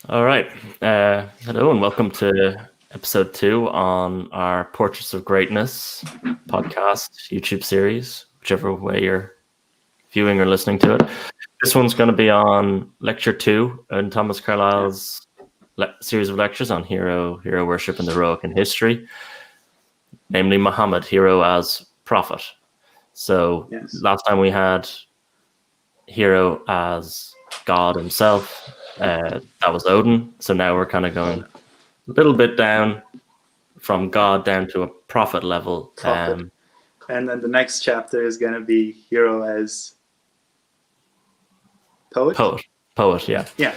All right. Hello and welcome to episode 2 on our Portraits of Greatness podcast, YouTube series, whichever way you're viewing or listening to it. This one's going to be on lecture 2 in Thomas Carlyle's series of lectures on hero worship and the heroic in history, namely Muhammad, hero as prophet. So last time we had hero as God himself. That was Odin. So now we're kind of going a little bit down from God down to a prophet level. And then the next chapter is going to be hero as poet. Poet, yeah. Yeah.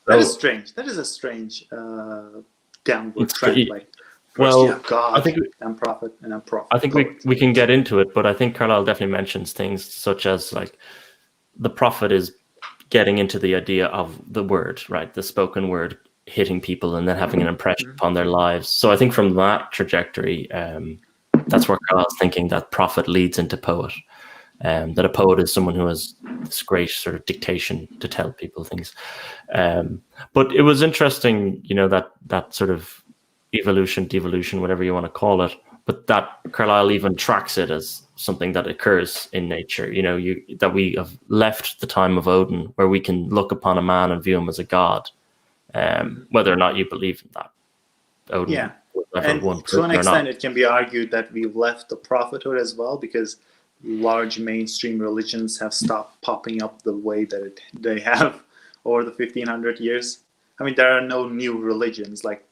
That is strange. That is a strange downward trend. Like first you have God, and prophet, and then prophet. I think we can get into it, but I think Carlyle definitely mentions things such as like the prophet is getting into the idea of the word, right? The spoken word hitting people and then having an impression upon their lives. So I think from that trajectory, that's where Carlyle's thinking that prophet leads into poet. That a poet is someone who has this great sort of dictation to tell people things. But it was interesting, that sort of evolution, devolution, whatever you want to call it, but that Carlyle even tracks it as something that occurs in nature, that we have left the time of Odin where we can look upon a man and view him as a god, whether or not you believe in that. Odin was never one person. To an extent, it can be argued that we've left the prophethood as well, because large mainstream religions have stopped popping up the way that they have over the 1500 years. I mean, there are no new religions like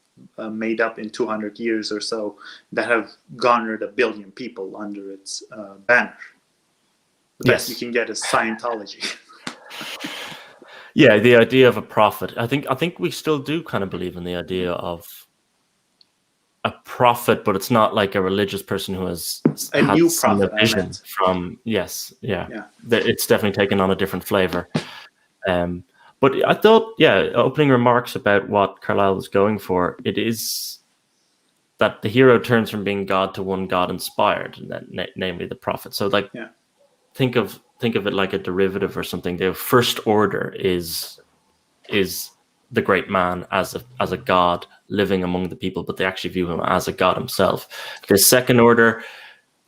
made up in 200 years or so that have garnered 1 billion people under its banner. The best you can get is Scientology. Yeah, the idea of a prophet. I think we still do kind of believe in the idea of a prophet, but it's not like a religious person who has a new prophet. A vision from It's definitely taken on a different flavor. But I thought, opening remarks about what Carlyle was going for, it is that the hero turns from being God to one God inspired, namely the prophet. So think of it like a derivative or something. The first order is the great man as a god living among the people, but they actually view him as a god himself. The second order,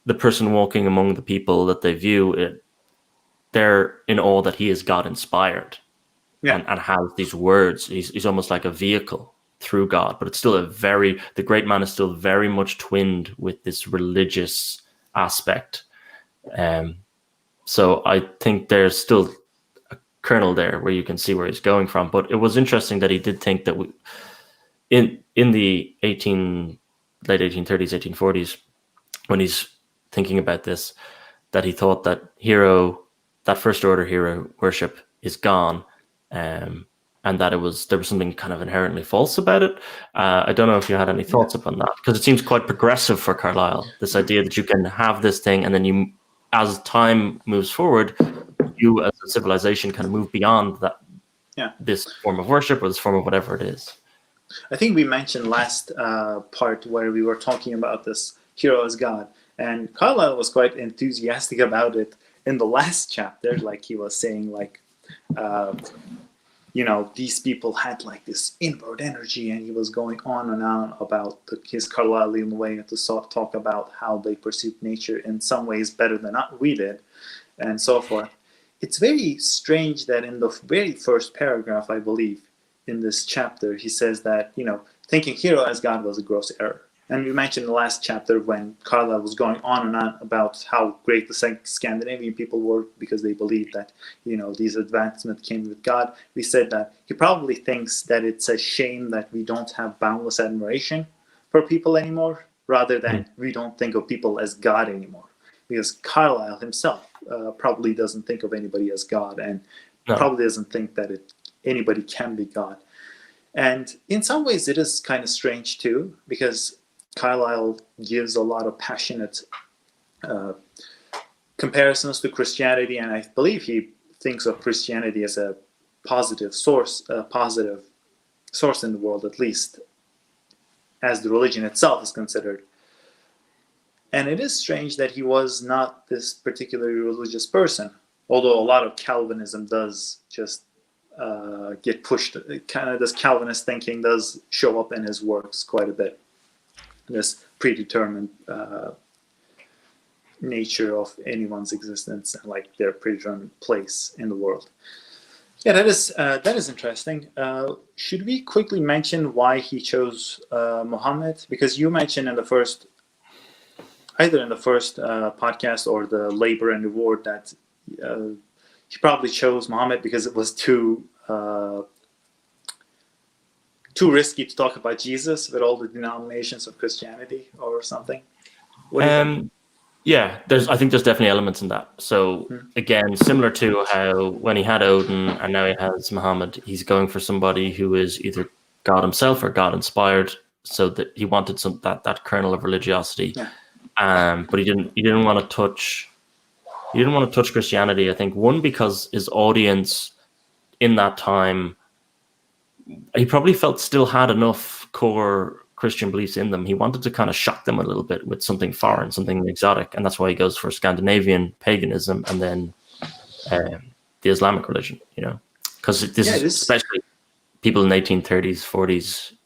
the person walking among the people that they view, they're in awe that he is God inspired. And has these words. He's almost like a vehicle through God, but it's still the great man is still very much twinned with this religious aspect. So I think there's still a kernel there where you can see where he's going from. But it was interesting that he did think that in the late 1830s, 1840s, when he's thinking about this, that he thought that that first order hero worship is gone. And that there was something kind of inherently false about it. I don't know if you had any thoughts upon that, because it seems quite progressive for Carlyle, this idea that you can have this thing and then as time moves forward, you as a civilization kind of move beyond that, this form of worship or this form of whatever it is. I think we mentioned last part where we were talking about this hero as God, and Carlyle was quite enthusiastic about it in the last chapter. Like he was saying, these people had like this inward energy, and he was going on and on about his Carlylean way to talk about how they perceived nature in some ways better than we did, and so forth. It's very strange that in the very first paragraph, I believe, in this chapter, he says that, thinking hero as God was a gross error. And we mentioned in the last chapter when Carlyle was going on and on about how great the Scandinavian people were because they believed that, these advancements came with God. We said that he probably thinks that it's a shame that we don't have boundless admiration for people anymore, rather than we don't think of people as God anymore. Because Carlyle himself probably doesn't think of anybody as God, and probably doesn't think that anybody can be God. And in some ways it is kind of strange too, because Carlyle gives a lot of passionate comparisons to Christianity, and I believe he thinks of Christianity as a positive source in the world, at least as the religion itself is considered. And it is strange that he was not this particularly religious person, although a lot of Calvinism does just get pushed. Kind of this Calvinist thinking does show up in his works quite a bit. This predetermined nature of anyone's existence and like their predetermined place in the world. Yeah, that is interesting. Should we quickly mention why he chose Muhammad? Because you mentioned in the first, either in the first podcast or the Labor and Reward, that he probably chose Muhammad because it was too risky to talk about Jesus with all the denominations of Christianity or something. What do you think? Yeah, I think there's definitely elements in that. So again, similar to how when he had Odin and now he has Muhammad, he's going for somebody who is either God himself or God inspired. So that he wanted that kernel of religiosity, but he didn't want to touch. He didn't want to touch Christianity. I think one, because his audience in that time, he probably felt still had enough core Christian beliefs in them. He wanted to kind of shock them a little bit with something foreign, something exotic, and that's why he goes for Scandinavian paganism and then the Islamic religion. Because this is especially people in 1830s,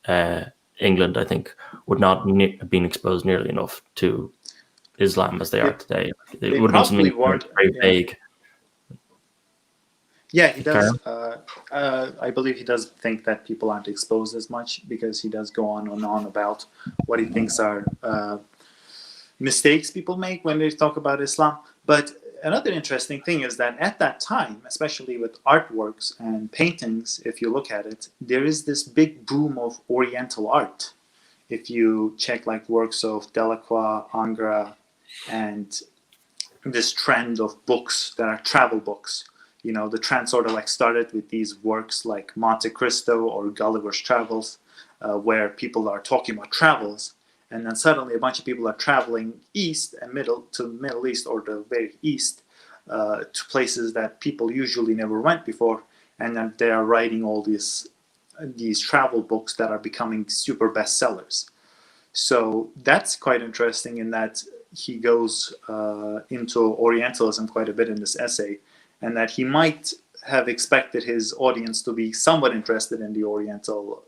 40s England, I think, would not have been exposed nearly enough to Islam as they are today. It would have been something very vague. Yeah, he does. I believe he does think that people aren't exposed as much, because he does go on and on about what he thinks are mistakes people make when they talk about Islam. But another interesting thing is that at that time, especially with artworks and paintings, if you look at it, there is this big boom of Oriental art. If you check like works of Delacroix, Ingres, and this trend of books that are travel books. The trend sort of like started with these works like Monte Cristo or Gulliver's Travels, where people are talking about travels, and then suddenly a bunch of people are traveling east and to the Middle East or the very east, to places that people usually never went before, and then they are writing all these travel books that are becoming super bestsellers. So that's quite interesting in that he goes into Orientalism quite a bit in this essay, and that he might have expected his audience to be somewhat interested in the Oriental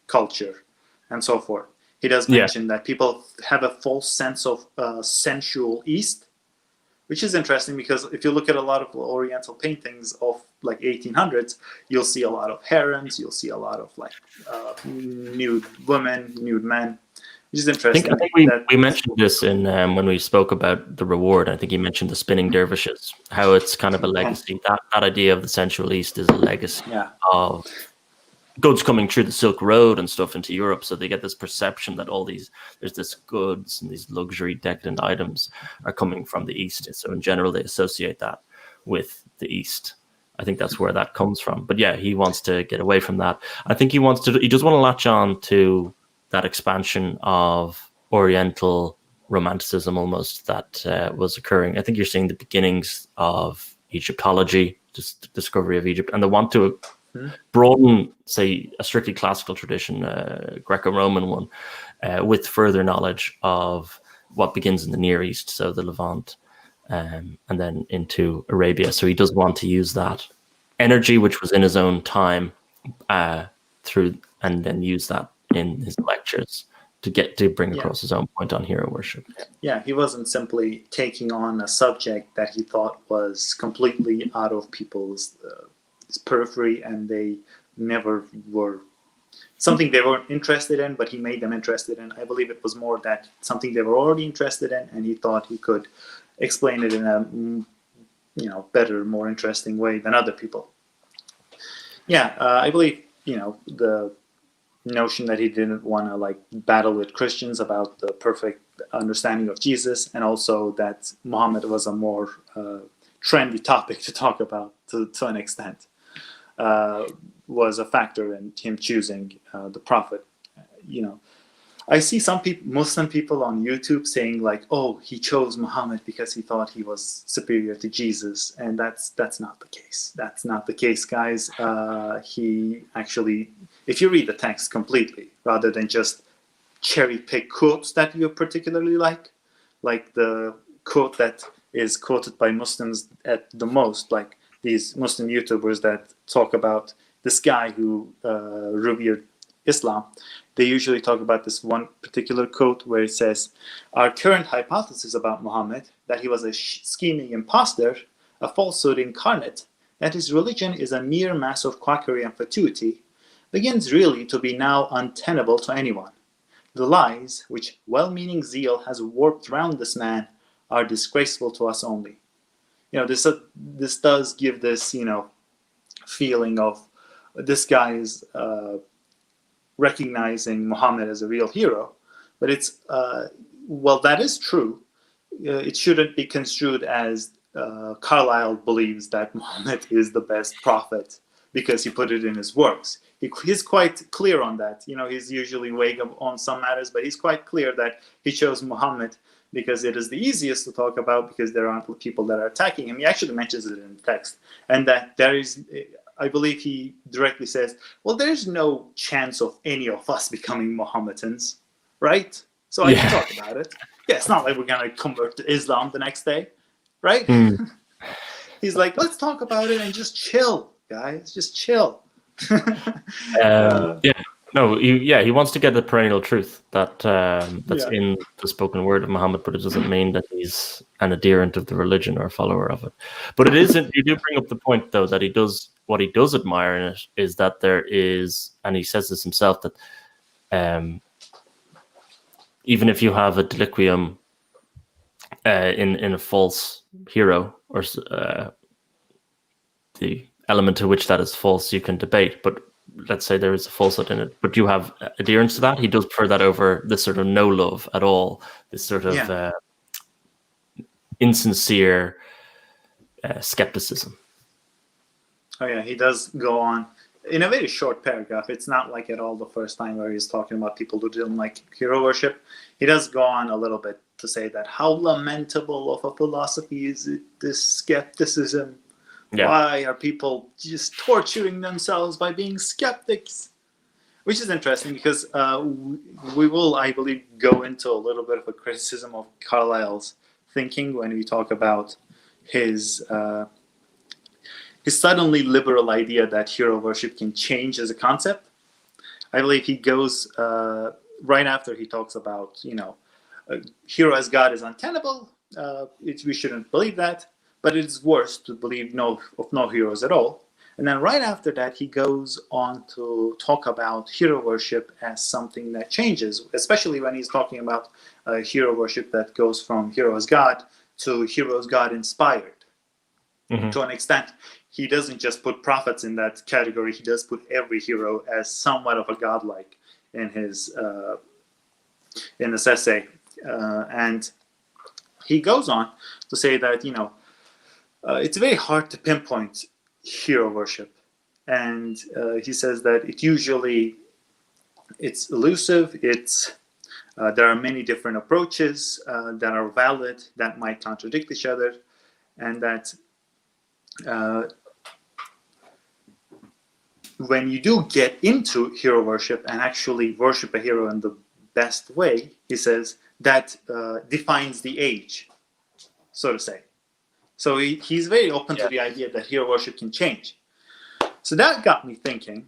culture and so forth. He does mention that people have a false sense of sensual East, which is interesting because if you look at a lot of Oriental paintings of like 1800s, you'll see a lot of harems, you'll see a lot of like nude women, nude men. Which is interesting. I think we mentioned this in when we spoke about the reward. I think you mentioned the spinning dervishes, how it's kind of a legacy. That idea of the sensual East is a legacy of goods coming through the Silk Road and stuff into Europe. So they get this perception that there's this goods and these luxury decadent items are coming from the East. So in general, they associate that with the East. I think that's where that comes from. But yeah, he wants to get away from that. I think he does want to latch on to that expansion of Oriental romanticism almost that was occurring. I think you're seeing the beginnings of Egyptology, just the discovery of Egypt, and they want to broaden, say, a strictly classical tradition, Greco-Roman one, with further knowledge of what begins in the Near East, so the Levant, and then into Arabia. So he does want to use that energy, which was in his own time, through, and then use that in his lectures to bring across his own point on hero worship. Yeah, he wasn't simply taking on a subject that he thought was completely out of people's periphery, and they never were something they weren't interested in, but he made them interested in. I believe it was more that something they were already interested in, and he thought he could explain it in a better, more interesting way than other people. I believe the notion that he didn't want to like battle with Christians about the perfect understanding of Jesus, and also that Muhammad was a more trendy topic to talk about to an extent, was a factor in him choosing the Prophet. I see some Muslim people on YouTube saying like, "Oh, he chose Muhammad because he thought he was superior to Jesus," and that's not the case. That's not the case, guys. He actually, if you read the text completely, rather than just cherry pick quotes that you particularly like the quote that is quoted by Muslims at the most, like these Muslim YouTubers that talk about this guy who revered Islam, they usually talk about this one particular quote where it says, "Our current hypothesis about Muhammad, that he was a scheming impostor, a falsehood incarnate, that his religion is a mere mass of quackery and fatuity, begins really to be now untenable to anyone. The lies which well-meaning zeal has warped round this man are disgraceful to us only." This does give this, feeling of this guy is recognizing Muhammad as a real hero, but it's well, that is true. It shouldn't be construed as Carlyle believes that Muhammad is the best prophet because he put it in his works. He's quite clear on that. He's usually vague on some matters, but he's quite clear that he chose Muhammad because it is the easiest to talk about, because there aren't people that are attacking him. He actually mentions it in the text, and that there is, I believe he directly says, well, there's no chance of any of us becoming Mohammedans, right? So I can talk about it. Yeah, it's not like we're going to convert to Islam the next day, right? He's like, let's talk about it and just chill, guys. Just chill. He wants to get the perennial truth that's in the spoken word of Muhammad, but it doesn't mean that he's an adherent of the religion or a follower of it. But it isn't. You do bring up the point, though, that what he does admire in it is that there is, and he says this himself, that even if you have a deliquium in a false hero, or the element to which that is false, you can debate, but let's say there is a falsehood in it, but you have adherence to that. He does prefer that over this sort of no love at all, this sort of insincere skepticism. Oh yeah, he does go on in a very short paragraph. It's not like at all the first time where he's talking about people who didn't like hero worship. He does go on a little bit to say that how lamentable of a philosophy is it, this skepticism. Yeah. Why are people just torturing themselves by being skeptics? Which is interesting because we will, I believe, go into a little bit of a criticism of Carlyle's thinking when we talk about his suddenly liberal idea that hero worship can change as a concept. I believe he goes right after he talks about, hero as God is untenable. We shouldn't believe that. But it's worse to believe no heroes at all. And then right after that, he goes on to talk about hero worship as something that changes, especially when he's talking about hero worship that goes from hero as God to hero as God inspired. Mm-hmm. To an extent, he doesn't just put prophets in that category. He does put every hero as somewhat of a godlike in his essay. And he goes on to say that, it's very hard to pinpoint hero worship. And he says that it's elusive. There are many different approaches that are valid, that might contradict each other. And that when you do get into hero worship and actually worship a hero in the best way, he says, that defines the age, so to say. So he's very open to the idea that hero worship can change. So that got me thinking.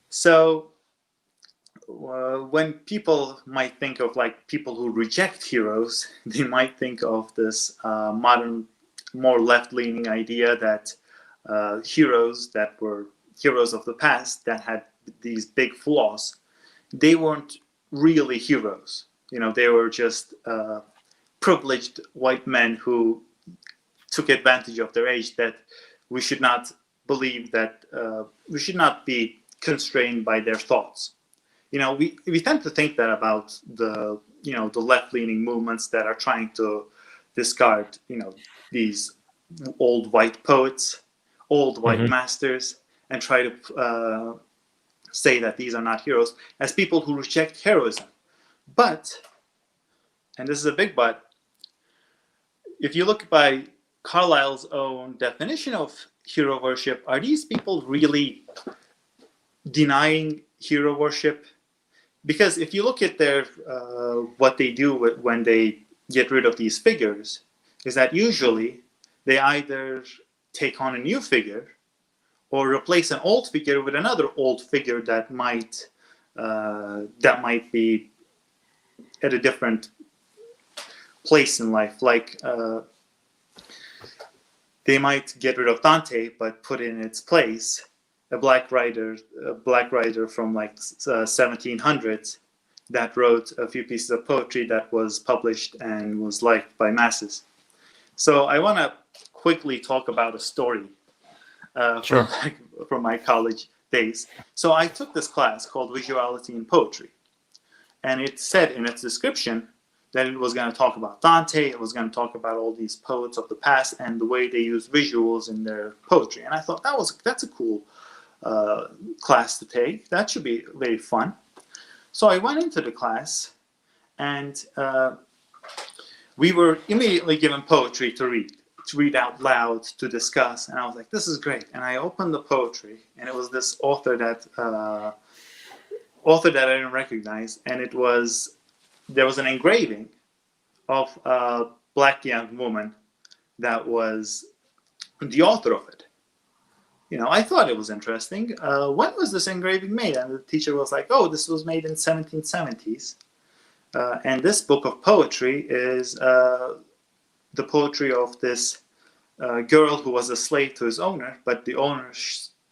So when people might think of like people who reject heroes, they might think of this modern, more left-leaning idea that heroes that were heroes of the past that had these big flaws, they weren't really heroes. They were just privileged white men who took advantage of their age, that we should not believe that we should not be constrained by their thoughts. We tend to think that about the left-leaning movements that are trying to discard these old white poets, old white masters, and try to say that these are not heroes as people who reject heroism. But, and this is a big but, if you look by Carlyle's own definition of hero worship, are these people really denying hero worship? Because if you look at their what they do when they get rid of these figures, is that usually they either take on a new figure or replace an old figure with another old figure that might be at a different place in life. Like they might get rid of Dante, but put in its place a black writer from like 1700s that wrote a few pieces of poetry that was published and was liked by masses. So I want to quickly talk about a story Sure. from my college days. So I took this class called Visuality in Poetry, and it said in its description that it was going to talk about Dante, it was going to talk about all these poets of the past and the way they use visuals in their poetry. And I thought that's a cool class to take. That should be very fun. So I went into the class, and we were immediately given poetry to read out loud, to discuss. And I was like, this is great. And I opened the poetry, and it was this author that I didn't recognize. And there was an engraving of a black young woman that was the author of it. I thought it was interesting. When was this engraving made? And the teacher was like, oh, this was made in 1770s. And this book of poetry is the poetry of this girl who was a slave to his owner, but the owner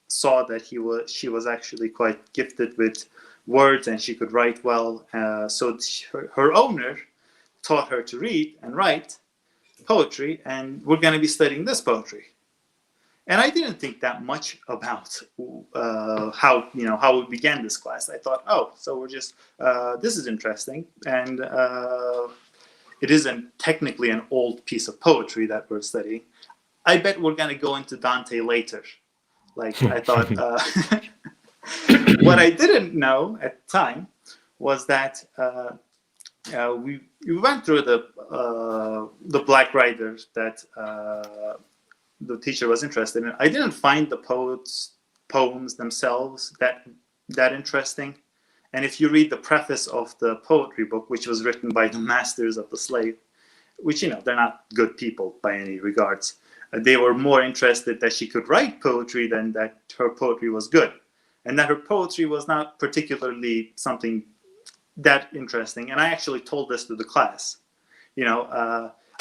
saw that she was actually quite gifted with words and she could write well. So her owner taught her to read and write poetry, and we're going to be studying this poetry. And I didn't think that much about how we began this class. I thought, oh, so we're just this is interesting, and it isn't technically an old piece of poetry that we're studying. I bet we're going to go into Dante later. Like I thought. What I didn't know at the time was that we went through the black writers that the teacher was interested in. I didn't find the poems themselves that interesting. And if you read the preface of the poetry book, which was written by the masters of the slave, which, they're not good people by any regards, they were more interested that she could write poetry than that her poetry was good. And that her poetry was not particularly something that interesting. And I actually told this to the class.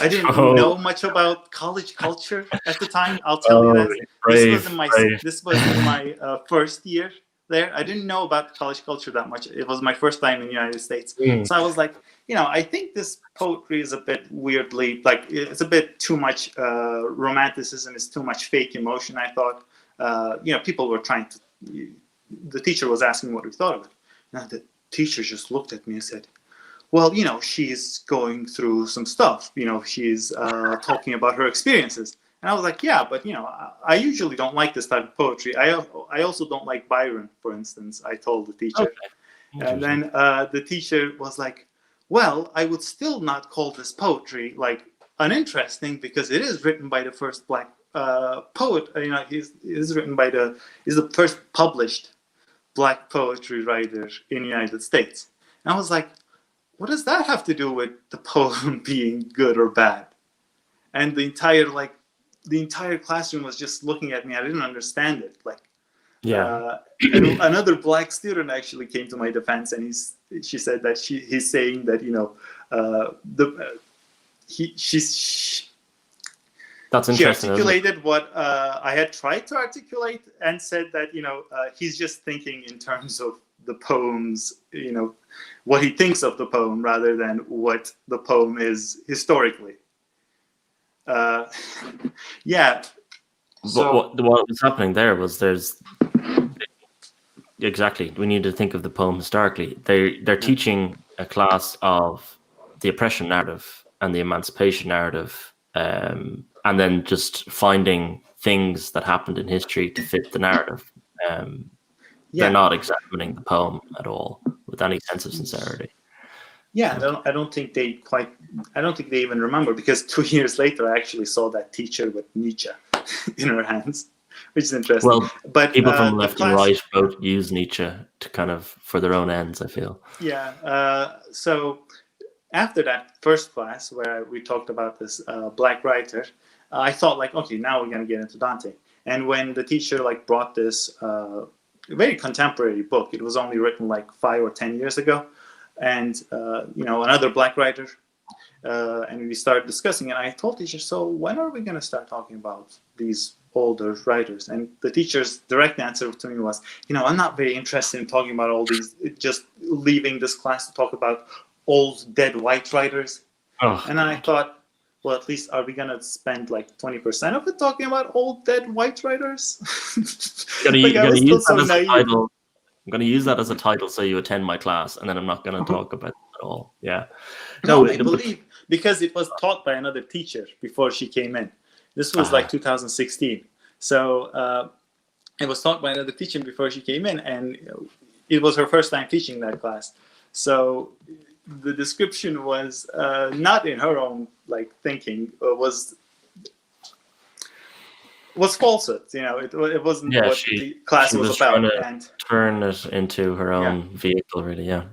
I didn't know much about college culture at the time. I'll tell you that. This was in my first year there. I didn't know about college culture that much. It was my first time in the United States. So I was like, I think this poetry is a bit weirdly, like it's a bit too much romanticism, it's too much fake emotion. I thought, people were trying to, the teacher was asking what we thought of it. Now the teacher just looked at me and said, well, she's going through some stuff. She's talking about her experiences. And I was like, yeah, but, I usually don't like this type of poetry. I also don't like Byron, for instance, I told the teacher. Okay. And then the teacher was like, well, I would still not call this poetry, like, uninteresting because it is written by the first black poet. He's the first published black poetry writer in the United States. And I was like, what does that have to do with the poem being good or bad? And the entire classroom was just looking at me. I didn't understand it. And another black student actually came to my defense, and she said that he's saying that that's interesting. She articulated what I had tried to articulate, and said that he's just thinking in terms of the poems, what he thinks of the poem rather than what the poem is historically. Yeah. So what was happening there was exactly, we need to think of the poem historically. They're teaching a class of the oppression narrative and the emancipation narrative, and then just finding things that happened in history to fit the narrative. They're not examining the poem at all with any sense of sincerity. Yeah, I don't think they even remember, because 2 years later I actually saw that teacher with Nietzsche in her hands, which is interesting. Well, but people from left and right both use Nietzsche to kind of for their own ends, I feel. Yeah. So after that first class where we talked about this black writer, I thought like, okay, now we're going to get into Dante. And when the teacher like brought this very contemporary book, it was only written like 5 or 10 years ago, and another black writer, and we started discussing it. I told teacher, so when are we going to start talking about these older writers? And the teacher's direct answer to me was, I'm not very interested in talking about all these, just leaving this class to talk about old dead white writers. And I thought, well, at least are we going to spend like 20% of it talking about old dead white writers? I'm going to use that as a title so you attend my class, and then I'm not going to talk about it at all. Yeah. No, I believe, because it was taught by another teacher before she came in. This was like 2016. So it was taught by another teacher before she came in, and it was her first time teaching that class. So the description was not in her own like thinking, was falsehood. It wasn't what the class was about. And turn it into her own vehicle, really. Yeah.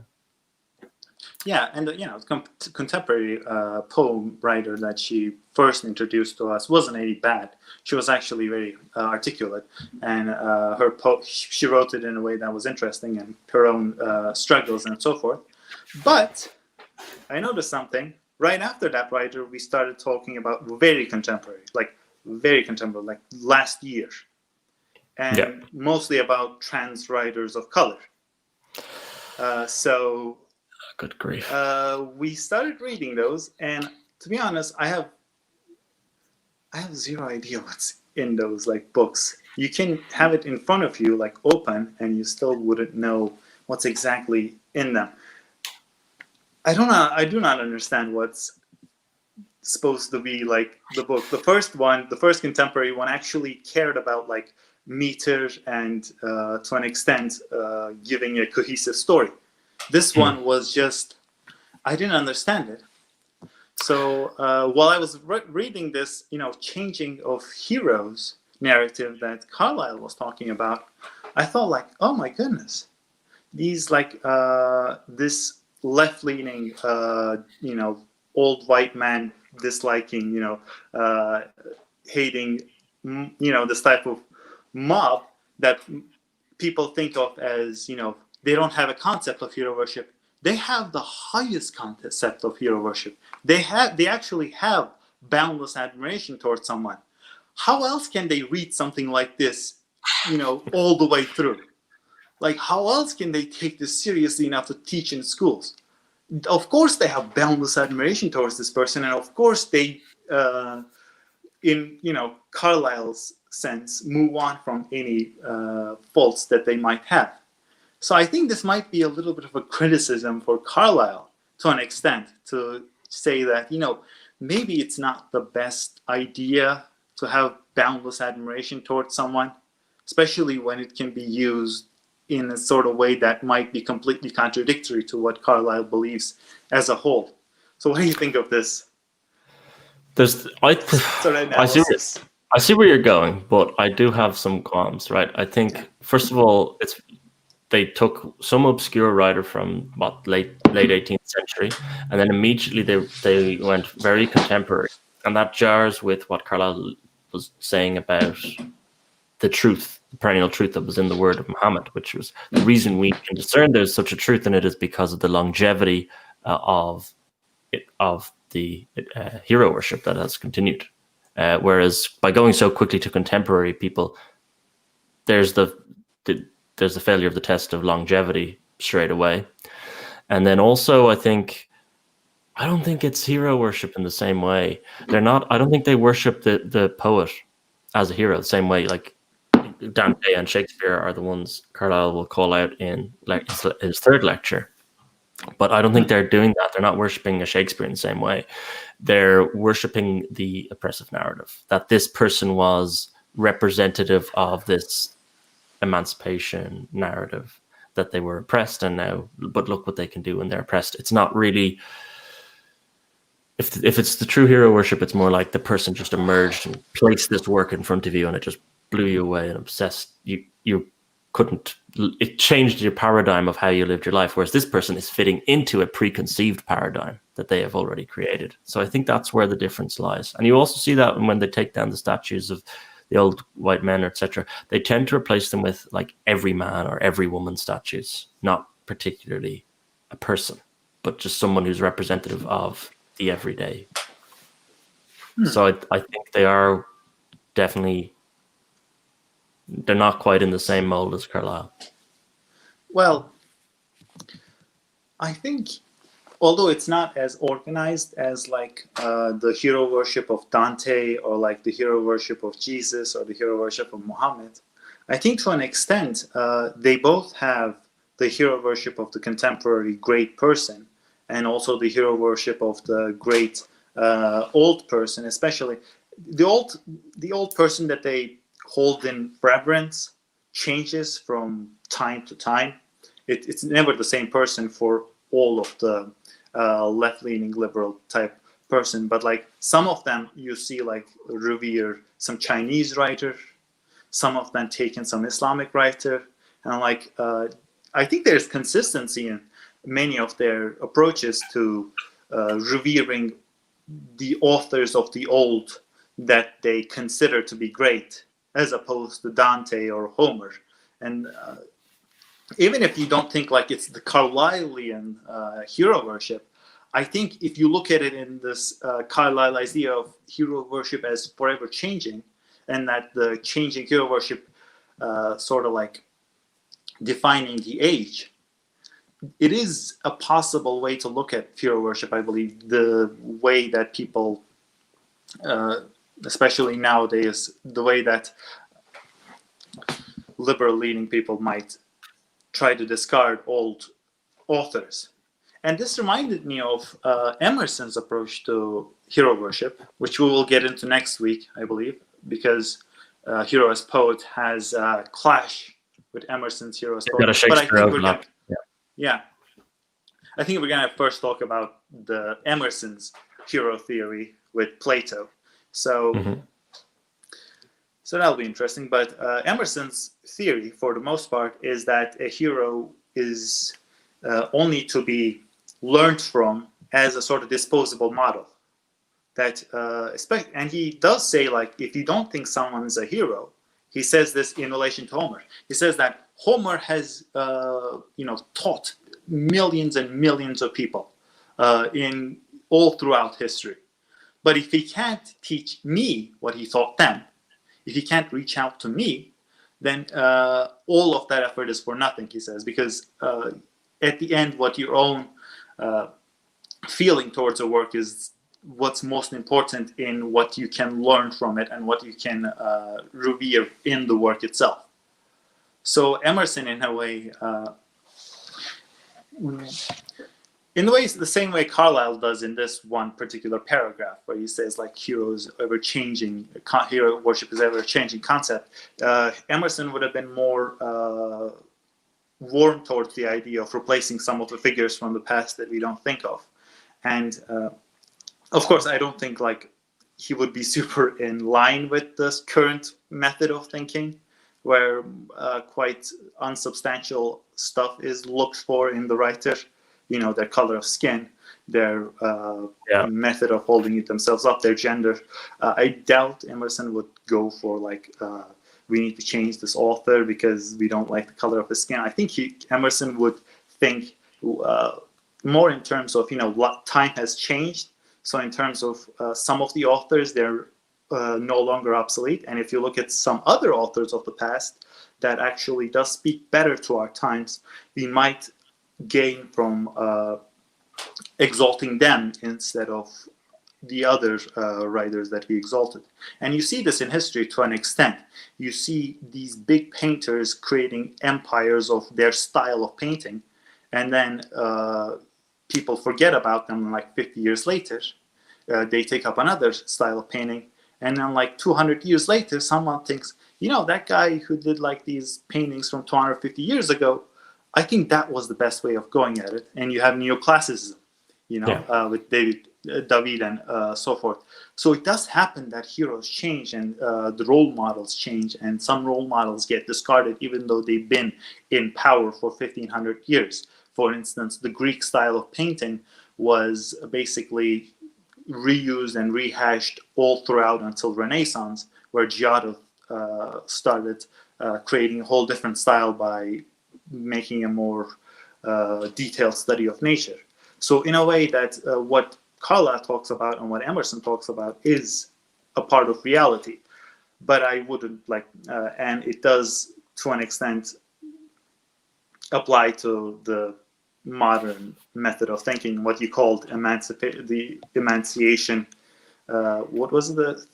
Yeah, and contemporary poem writer that she first introduced to us wasn't any bad. She was actually very articulate, and she wrote it in a way that was interesting, and her own struggles and so forth. But I noticed something. Right after that writer, we started talking about very contemporary, like last year, and mostly about trans writers of color. So. Good grief. We started reading those, and to be honest, I have zero idea what's in those like books. You can have it in front of you, like open, and you still wouldn't know what's exactly in them. I do not understand what's supposed to be like the book. The first contemporary one actually cared about like meter and to an extent giving a cohesive story. This one was just, I didn't understand it. So while I was reading this, changing of heroes narrative that Carlyle was talking about, I thought like, oh my goodness, these like this left-leaning, old white man disliking, hating, this type of mob that people think of as, they don't have a concept of hero worship. They have the highest concept of hero worship. They actually have boundless admiration towards someone. How else can they read something like this, all the way through? Like, how else can they take this seriously enough to teach in schools? Of course, they have boundless admiration towards this person, and of course, they, in Carlyle's sense, move on from any faults that they might have. So I think this might be a little bit of a criticism for Carlyle to an extent, to say that, maybe it's not the best idea to have boundless admiration towards someone, especially when it can be used in a sort of way that might be completely contradictory to what Carlyle believes as a whole. So what do you think of this? I see where you're going, but I do have some qualms, right? I think, first of all, they took some obscure writer from late 18th century, and then immediately they went very contemporary, and that jars with what Carlyle was saying about the truth, the perennial truth that was in the word of Mahomet, which was the reason we can discern there's such a truth in it is because of the longevity of the hero worship that has continued. Whereas by going so quickly to contemporary people, there's the failure of the test of longevity straight away. And then also, I don't think it's hero worship in the same way. I don't think they worship the poet as a hero the same way. Like Dante and Shakespeare are the ones Carlyle will call out in his third lecture. But I don't think they're doing that. They're not worshiping a Shakespeare in the same way. They're worshiping the oppressive narrative, that this person was representative of this emancipation narrative, that they were oppressed and now, but look what they can do when they're oppressed. It's not really, if it's the true hero worship, it's more like the person just emerged and placed this work in front of you and it just blew you away and obsessed. It changed your paradigm of how you lived your life, whereas this person is fitting into a preconceived paradigm that they have already created. So I think that's where the difference lies. And you also see that when they take down the statues of the old white men, etc., they tend to replace them with like every man or every woman statues, not particularly a person, but just someone who's representative of the everyday. So I think they are definitely, they're not quite in the same mold as Carlyle. Well, I think, although it's not as organized as like the hero worship of Dante, or like the hero worship of Jesus, or the hero worship of Muhammad, I think to an extent they both have the hero worship of the contemporary great person, and also the hero worship of the great old person, especially the old person that they hold in reverence changes from time to time. It's never the same person for all of the left-leaning liberal type person, but like some of them you see like revere some Chinese writer, some of them take in some Islamic writer, and like I think there's consistency in many of their approaches to revering the authors of the old that they consider to be great, as opposed to Dante or Homer. And even if you don't think like it's the Carlylean hero worship, I think if you look at it in this Carlyle idea of hero worship as forever changing, and that the changing hero worship sort of like defining the age, it is a possible way to look at hero worship, I believe. The way that people, especially nowadays, the way that liberal leaning people might try to discard old authors. And this reminded me of Emerson's approach to hero worship, which we will get into next week, I believe, because Hero as Poet has a clash with Emerson's Hero as Poet. Got a Shakespeare overlap. Yeah. I think we're going to first talk about the Emerson's hero theory with Plato. So, so that'll be interesting. But Emerson's theory, for the most part, is that a hero is only to be learned from as a sort of disposable model. That and he does say, like, if you don't think someone's a hero, he says this in relation to Homer. He says that Homer has, taught millions and millions of people in all throughout history. But if he can't teach me what he taught them, if he can't reach out to me, then all of that effort is for nothing, he says, because at the end, what your own feeling towards a work is what's most important in what you can learn from it and what you can revere in the work itself. So Emerson, in a way, the same way Carlyle does in this one particular paragraph, where he says like hero worship is ever changing concept. Emerson would have been more warm towards the idea of replacing some of the figures from the past that we don't think of. And of course, I don't think like he would be super in line with this current method of thinking, where quite unsubstantial stuff is looked for in the writer. You know, their color of skin, their method of holding it themselves up, their gender. I doubt Emerson would go for like, we need to change this author because we don't like the color of his skin. I think Emerson would think more in terms of, what time has changed. So in terms of some of the authors, they're no longer obsolete. And if you look at some other authors of the past that actually does speak better to our times, we might gain from exalting them instead of the other writers that he exalted. And you see this in history to an extent. You see these big painters creating empires of their style of painting, and then people forget about them like 50 years later. They take up another style of painting, and then like 200 years later, someone thinks, that guy who did like these paintings from 250 years ago, I think that was the best way of going at it. And you have neoclassicism, with David and so forth. So it does happen that heroes change and the role models change, and some role models get discarded even though they've been in power for 1500 years. For instance, the Greek style of painting was basically reused and rehashed all throughout until Renaissance, where Giotto started creating a whole different style by making a more detailed study of nature. So in a way that what Carlyle talks about and what Emerson talks about is a part of reality, but I wouldn't and it does to an extent apply to the modern method of thinking, what you called the emanciation. What was the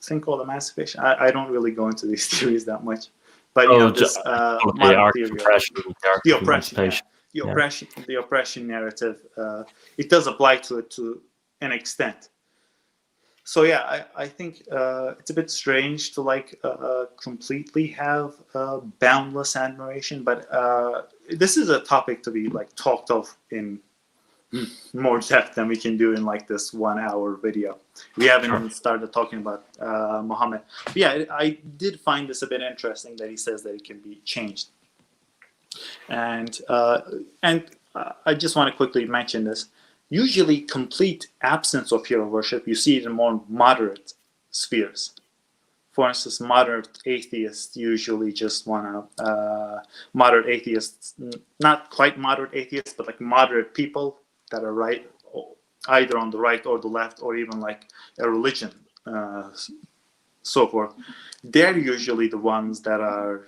thing called emancipation? I don't really go into these theories that much, but this modern theory of the oppression, the oppression narrative. It does apply to it to an extent. So yeah, I think it's a bit strange to completely have boundless admiration, but this is a topic to be talked of in more depth than we can do in this 1 hour video. We haven't even started talking about Mahomet. But yeah, I did find this a bit interesting that he says that it can be changed. And I just want to quickly mention this. Usually complete absence of hero worship, you see it in more moderate spheres. For instance, moderate atheists usually just want to, moderate atheists, not quite moderate atheists, but moderate people that are right, either on the right or the left, or even a religion, so forth. They're usually the ones that are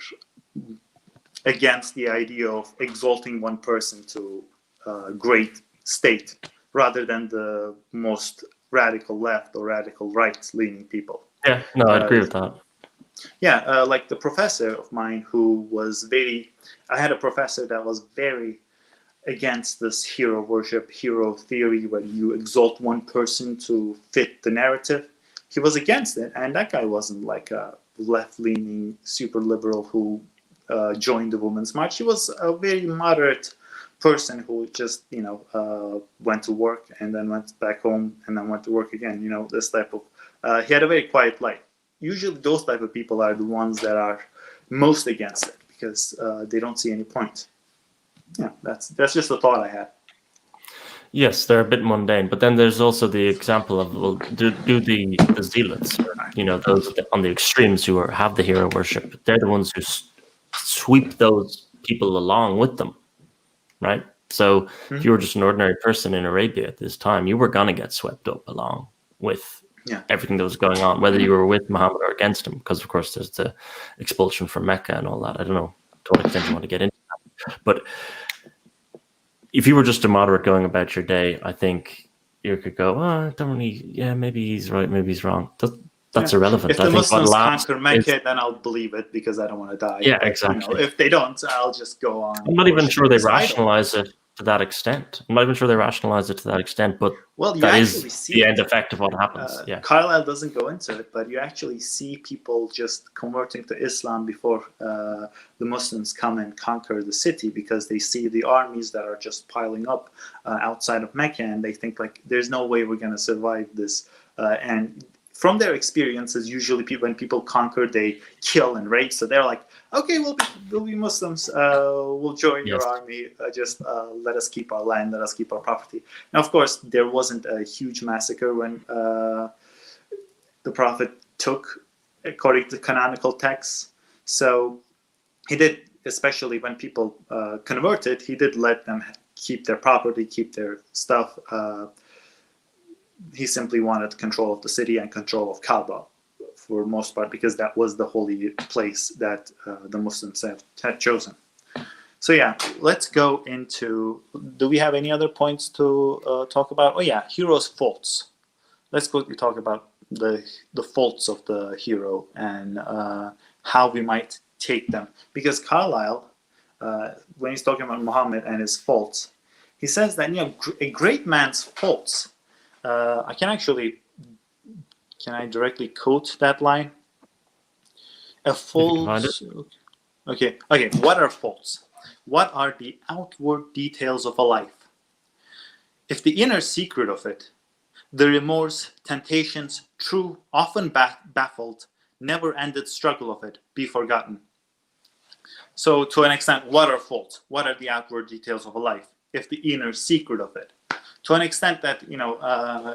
against the idea of exalting one person to great state, rather than the most radical left or radical right leaning people. Yeah, no, I agree with that. Yeah, the professor of mine who was I had a professor that was very against this hero worship, hero theory, where you exalt one person to fit the narrative. He was against it, and that guy wasn't a left-leaning super liberal who joined the Women's March. He was a very moderate person who just went to work and then went back home and then went to work again. This type of he had a very quiet life. Usually those type of people are the ones that are most against it, because they don't see any point. Yeah, that's just the thought I had. Yes, they're a bit mundane, but then there's also the example of, well, do the zealots, those on the extremes who have the hero worship. They're the ones who sweep those people along with them, right? So if you were just an ordinary person in Arabia at this time, you were gonna get swept up along with everything that was going on, whether you were with Muhammad or against him, because of course there's the expulsion from Mecca and all that. I don't know to what extent you want to get into that, but if you were just a moderate going about your day, I think you could go, I don't really, maybe he's right, maybe he's wrong. That's irrelevant. If the Muslims conquer Mecca, then I'll believe it because I don't want to die. Yeah, exactly. If they don't, I'll just go on. I'm not even sure they rationalize it to that extent. But that is the end effect of what happens. Carlyle doesn't go into it, but you actually see people just converting to Islam before the Muslims come and conquer the city, because they see the armies that are just piling up outside of Mecca, and they think there's no way we're going to survive this. And from their experiences, usually when people conquer, they kill and rape. So they're like, okay, we'll be Muslims. We'll join your army. Just let us keep our land. Let us keep our property. Now, of course, there wasn't a huge massacre when the Prophet took, according to canonical texts. So he did, especially when people converted, he did let them keep their property, keep their stuff. He simply wanted control of the city and control of Kaaba for most part, because that was the holy place that the Muslims had chosen. So yeah, let's go into, do we have any other points to talk about? Oh yeah, hero's faults. Let's quickly talk about the faults of the hero and how we might take them. Because Carlyle, when he's talking about Muhammad and his faults, he says that a great man's faults, can I directly quote that line? A fault. Okay. What are faults? What are the outward details of a life? If the inner secret of it, the remorse, temptations, true, often baffled, never-ended struggle of it, be forgotten. So, to an extent, what are faults? What are the outward details of a life? If the inner secret of it. To an extent that,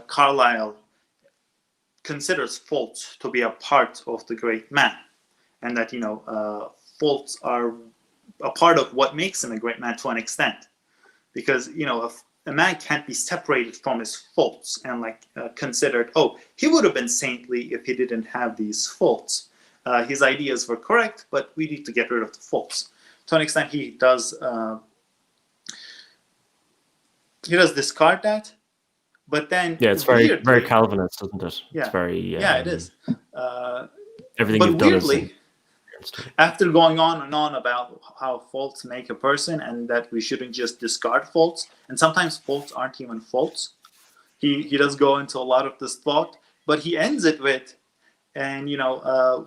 Carlyle considers faults to be a part of the great man. and that faults are a part of what makes him a great man to an extent, because a man can't be separated from his faults and considered, oh, he would have been saintly if he didn't have these faults. His ideas were correct, but we need to get rid of the faults. To an extent, he does discard that, but then it's very Calvinist, isn't it? Yeah, it's very it is. Everything but you've done weirdly, is after going on and on about how faults make a person and that we shouldn't just discard faults, and sometimes faults aren't even faults, he does go into a lot of this thought, but he ends it with, and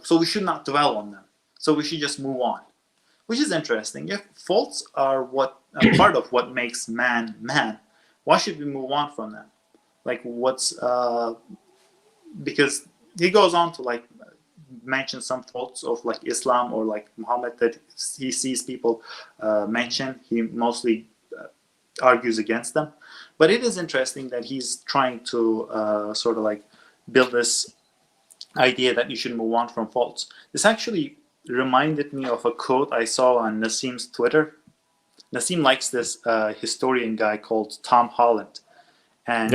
so we should not dwell on them. So we should just move on, which is interesting. If faults are part of what makes man man, why should we move on from them? Because he goes on to mention some faults of Islam or Muhammad that he sees people mention. He mostly argues against them, but it is interesting that he's trying to build this idea that you should move on from faults. This actually reminded me of a quote I saw on Nassim's Twitter. Nassim likes this historian guy called Tom Holland, and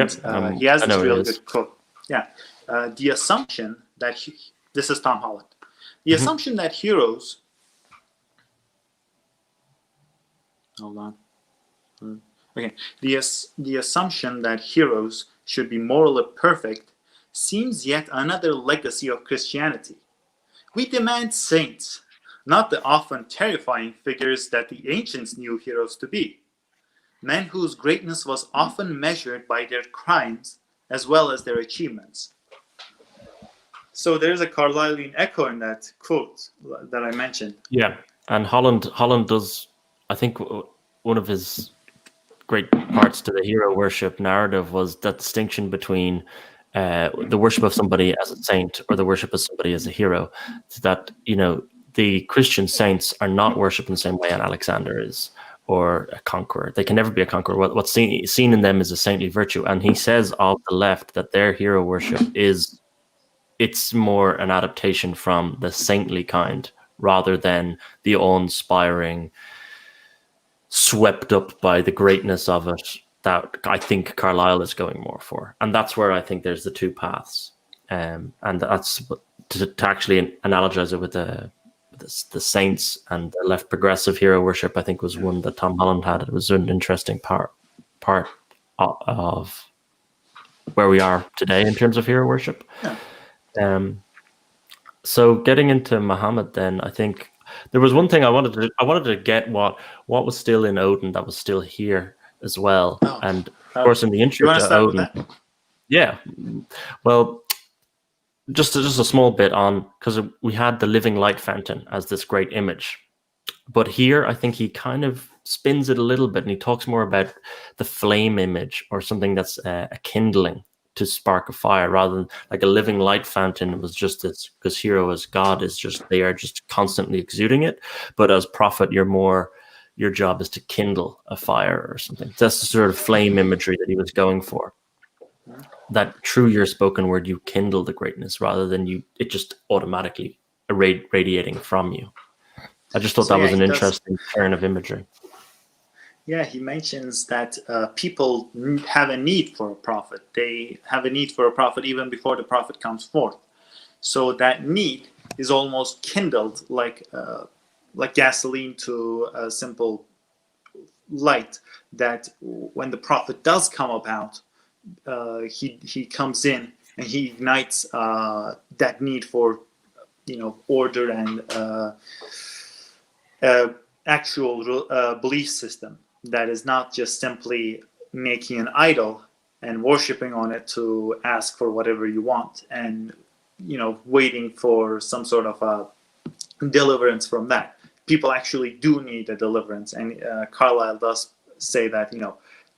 he has this really good quote. Yeah, the assumption that this is Tom Holland. The assumption that heroes. Hold on. Okay. The assumption that heroes should be morally perfect seems yet another legacy of Christianity. We demand saints, not the often terrifying figures that the ancients knew heroes to be. Men whose greatness was often measured by their crimes as well as their achievements. So there's a Carlylean echo in that quote that I mentioned. Yeah, and Holland does, I think one of his great parts to the hero worship narrative was that distinction between the worship of somebody as a saint or the worship of somebody as a hero. So that, the Christian saints are not worshipped in the same way an Alexander is, or a conqueror. They can never be a conqueror. What's seen in them is a saintly virtue. And he says of the left that their hero worship it's more an adaptation from the saintly kind rather than the awe-inspiring, swept up by the greatness of it that I think Carlyle is going more for. And that's where I think there's the two paths. And that's to actually analogize it with the saints and the left progressive hero worship, I think was one that Tom Holland had. It was an interesting part of where we are today in terms of hero worship. Yeah. So getting into Muhammad, then I think there was one thing I wanted to get what was still in Odin that was still here as well. And of course in the intro to Odin. Yeah. Well, just a small bit on, because we had the living light fountain as this great image. But here I think he kind of spins it a little bit and he talks more about the flame image or something that's a kindling to spark a fire, rather than like a living light fountain was just this, because hero as God is just, they are just constantly exuding it. But as prophet, your job is to kindle a fire or something. That's the sort of flame imagery that he was going for. That through your spoken word, you kindle the greatness rather than it just automatically radiating from you. I just thought that was an interesting turn of imagery. Yeah, he mentions that people have a need for a prophet. They have a need for a prophet even before the prophet comes forth. So that need is almost kindled like gasoline to a simple light, that when the prophet does come about, he comes in and he ignites that need for order and actual belief system that is not just simply making an idol and worshiping on it to ask for whatever you want and waiting for some sort of a deliverance from that. People actually do need a deliverance, and Carlyle does say that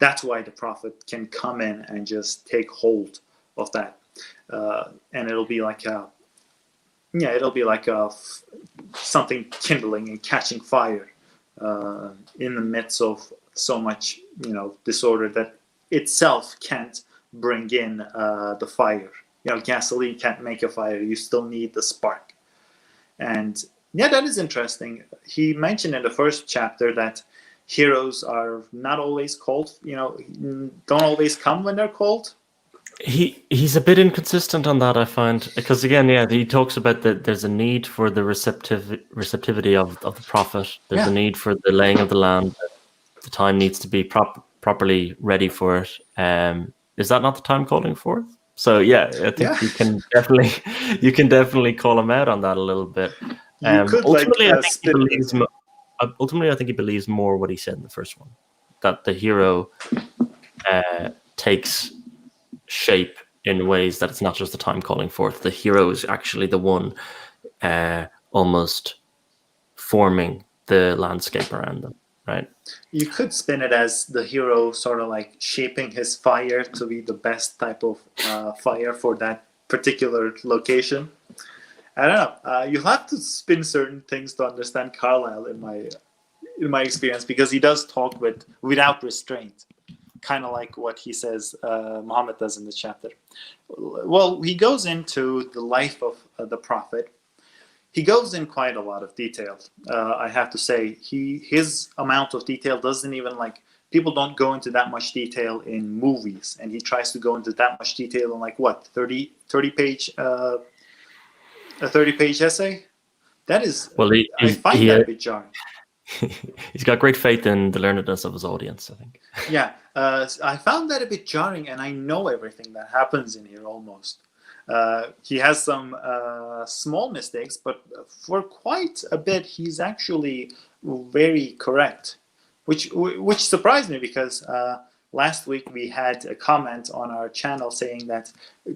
that's why the prophet can come in and just take hold of that, and it'll be like something kindling and catching fire in the midst of so much disorder that itself can't bring in the fire. Gasoline can't make a fire. You still need the spark. And yeah, that is interesting. He mentioned in the first chapter that heroes are not always called, don't always come when they're called. He's a bit inconsistent on that, I find, because again, yeah, he talks about that there's a need for the receptivity of the prophet. There's a need for the laying of the land. The time needs to be properly ready for it. Is that not the time calling forth? So yeah, I think you can definitely call him out on that a little bit. You could ultimately, I think he believes. Ultimately, I think he believes more what he said in the first one, that the hero takes shape in ways that it's not just the time calling forth. The hero is actually the one almost forming the landscape around them, right? You could spin it as the hero sort of like shaping his fire to be the best type of fire for that particular location. I don't know. You have to spin certain things to understand Carlyle in my experience, because he does talk without restraint, kind of like what he says Mahomet does in this chapter. Well, he goes into the life of the prophet. He goes in quite a lot of detail. I have to say, his amount of detail doesn't even people don't go into that much detail in movies, and he tries to go into that much detail in 30 page a 30-page essay. That is, I find that a bit jarring. He's got great faith in the learnedness of his audience, I think. Yeah, I found that a bit jarring, and I know everything that happens in here almost. He has some small mistakes, but for quite a bit, he's actually very correct, which surprised me, because last week we had a comment on our channel saying that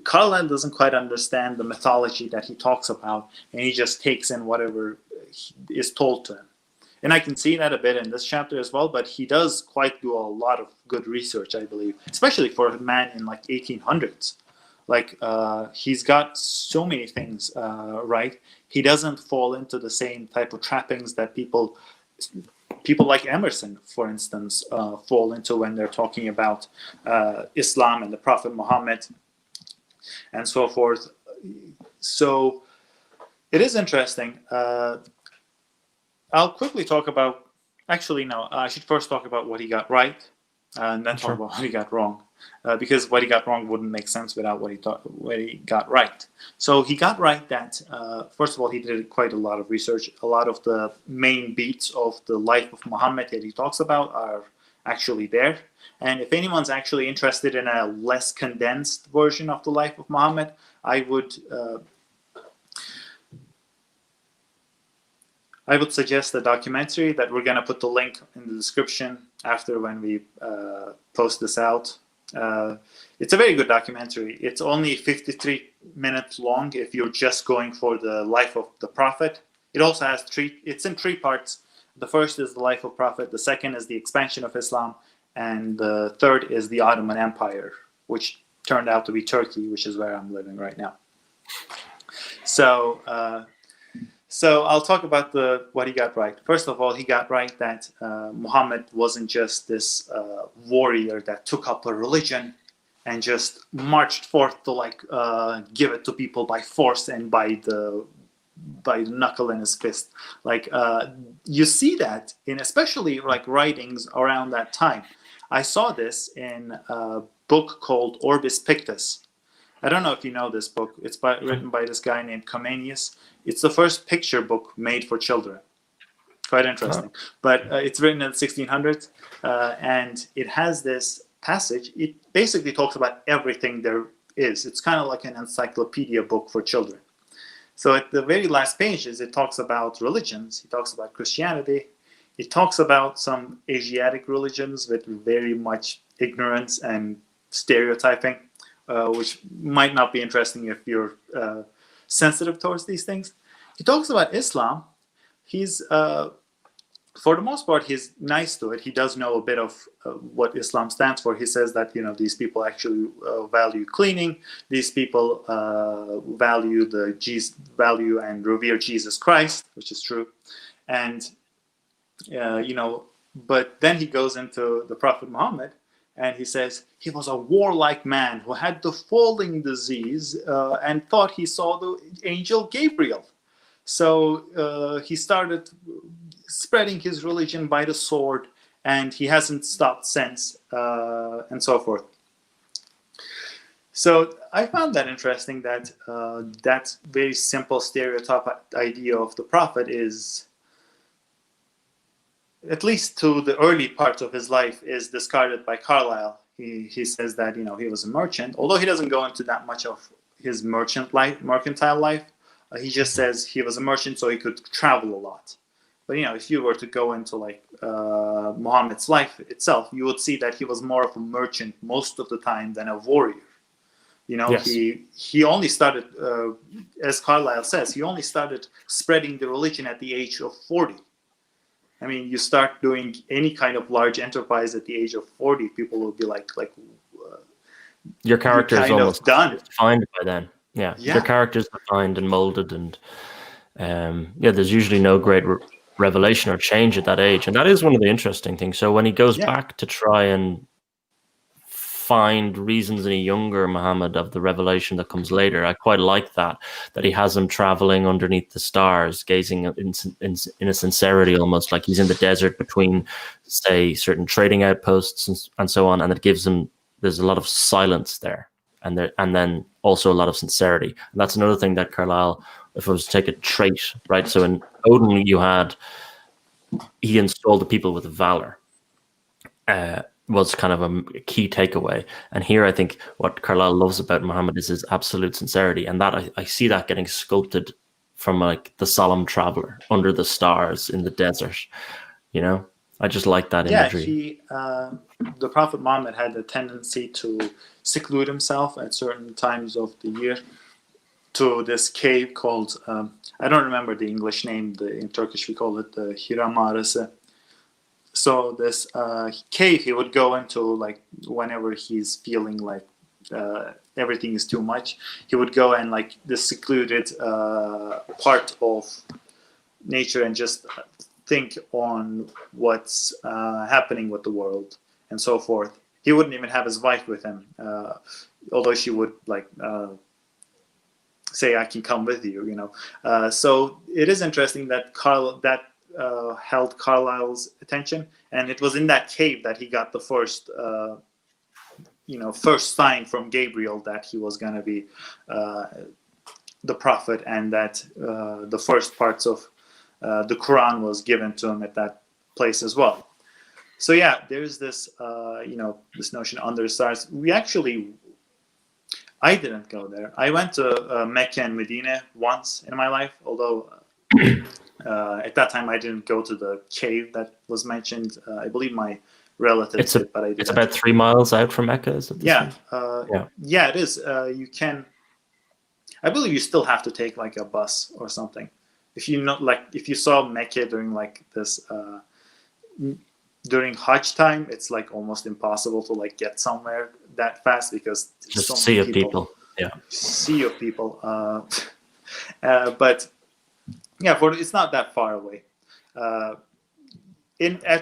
Carlyle doesn't quite understand the mythology that he talks about, and he just takes in whatever is told to him. And I can see that a bit in this chapter as well, but he does quite do a lot of good research, I believe, especially for a man in 1800s. He's got so many things right. He doesn't fall into the same type of trappings that people like Emerson, for instance, fall into when they're talking about Islam and the Prophet Mahomet and so forth. So it is interesting. I'll quickly talk about. Actually, no. I should first talk about what he got right, and then talk about what he got wrong, because what he got wrong wouldn't make sense without what he got right. So he got right that first of all, he did quite a lot of research. A lot of the main beats of the life of Muhammad that he talks about are actually there. And if anyone's actually interested in a less condensed version of the life of Muhammad, I would suggest a documentary that we're going to put the link in the description after when we post this out. It's a very good documentary. It's only 53 minutes long if you're just going for the life of the Prophet. It also has it's in three parts. The first is the life of Prophet. The second is the expansion of Islam. And the third is the Ottoman Empire, which turned out to be Turkey, which is where I'm living right now. So I'll talk about what he got right. First of all, he got right that Muhammad wasn't just this warrior that took up a religion and just marched forth to give it to people by force and by the knuckle in his fist. You see that in especially writings around that time. I saw this in a book called Orbis Pictus. I don't know if you know this book. It's written by this guy named Comenius. It's the first picture book made for children. Quite interesting. But it's written in the 1600s, and it has this passage. It basically talks about everything there is. It's kind of like an encyclopedia book for children. So at the very last pages, it talks about religions. It talks about Christianity. It talks about some Asiatic religions with very much ignorance and stereotyping, which might not be interesting if you're sensitive towards these things. He talks about Islam. He's, for the most part, he's nice to it. He does know a bit of what Islam stands for. He says that these people actually value cleaning. These people value and revere Jesus Christ, which is true. And but then he goes into the Prophet Muhammad. And he says he was a warlike man who had the falling disease and thought he saw the angel Gabriel. So he started spreading his religion by the sword, and he hasn't stopped since, and so forth. So I found that interesting, that that very simple stereotype idea of the prophet is, at least to the early parts of his life, is discarded by Carlyle. He says that, you know, he was a merchant, although he doesn't go into that much of his mercantile life. He just says he was a merchant, so he could travel a lot. But, you know, if you were to go into like Muhammad's life itself, you would see that he was more of a merchant most of the time than a warrior. You know, Yes. he only started, as Carlyle says, he only started spreading the religion at the age of 40. I mean, you start doing any kind of large enterprise at the age of 40, people will be like your character is almost done, defined by then. Yeah. Your character is defined and molded, and there's usually no great revelation or change at that age, and that is one of the interesting things. So when he goes back to try and find reasons in a younger Muhammad of the revelation that comes later, I quite like that he has him traveling underneath the stars, gazing in a sincerity, almost like he's in the desert between, say, certain trading outposts and so on, and it gives him, there's a lot of silence there, and then also a lot of sincerity. And that's another thing that Carlyle, if I was to take a trait, right? So in Odin, he installed the people with valor. Was kind of a key takeaway. And here I think what Carlyle loves about Muhammad is his absolute sincerity, and that I see that getting sculpted from like the solemn traveler under the stars in the desert. You know, I just like that imagery. The Prophet Muhammad had a tendency to seclude himself at certain times of the year to this cave called, I don't remember the English name, in Turkish we call it the Hira Mağarası. So this cave he would go into, like, whenever he's feeling like everything is too much, he would go and like this secluded part of nature and just think on what's happening with the world and so forth. He wouldn't even have his wife with him, although she would like say, "I can come with you," you know. So it is interesting that held Carlyle's attention, and it was in that cave that he got the first sign from Gabriel that he was going to be the prophet, and that the first parts of the Quran was given to him at that place as well. So yeah, there's this this notion under the stars. I didn't go there. I went to Mecca and Medina once in my life, although at that time I didn't go to the cave that was mentioned. I believe my relatives did, but I didn't. It's about 3 miles out from Mecca, is it? Yeah, it is. You can. I believe you still have to take like a bus or something. If you saw Mecca during like this during Hajj time, it's like almost impossible to like get somewhere that fast because just so sea of people. Yeah, sea of people. But yeah, it's not that far away.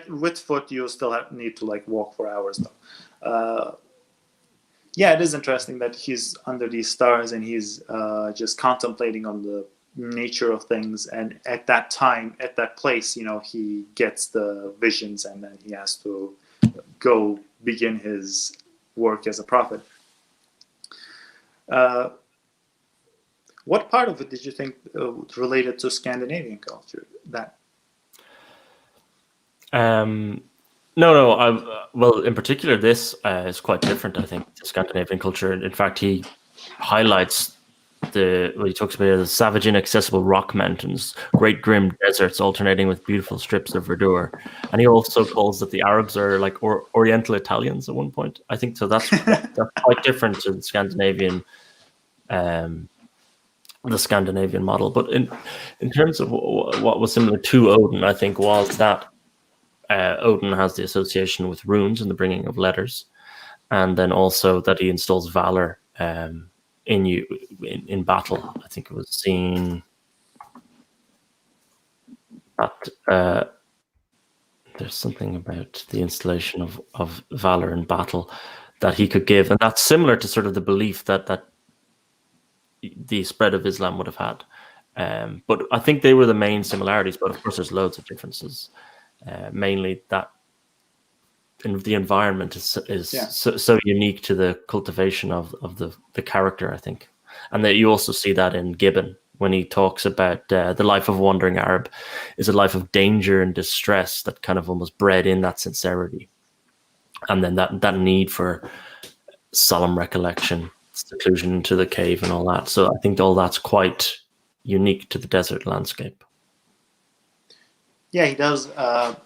With foot, you still need to like walk for hours though. Yeah, it is interesting that he's under these stars and he's just contemplating on the nature of things, and at that time, at that place, he gets the visions, and then he has to go begin his work as a prophet. What part of it did you think related to Scandinavian culture? No. Well, in particular, this is quite different, I think, to Scandinavian culture. In fact, he highlights he talks about the savage, inaccessible rock mountains, great grim deserts alternating with beautiful strips of verdure. And he also calls that the Arabs are like Oriental Italians at one point, I think. So that's quite different to the Scandinavian model. But in terms of what was similar to Odin, I think, was that Odin has the association with runes and the bringing of letters, and then also that he installs valor in battle. I think it was seen that there's something about the installation of valor in battle that he could give, and that's similar to sort of the belief that the spread of Islam would have had. But I think they were the main similarities. But of course, there's loads of differences. Mainly that the environment is so unique to the cultivation of the character, I think. And that you also see that in Gibbon when he talks about the life of a wandering Arab is a life of danger and distress that kind of almost bred in that sincerity. And then that need for solemn recollection, seclusion into the cave and all that. So I think all that's quite unique to the desert landscape. Yeah, he does, to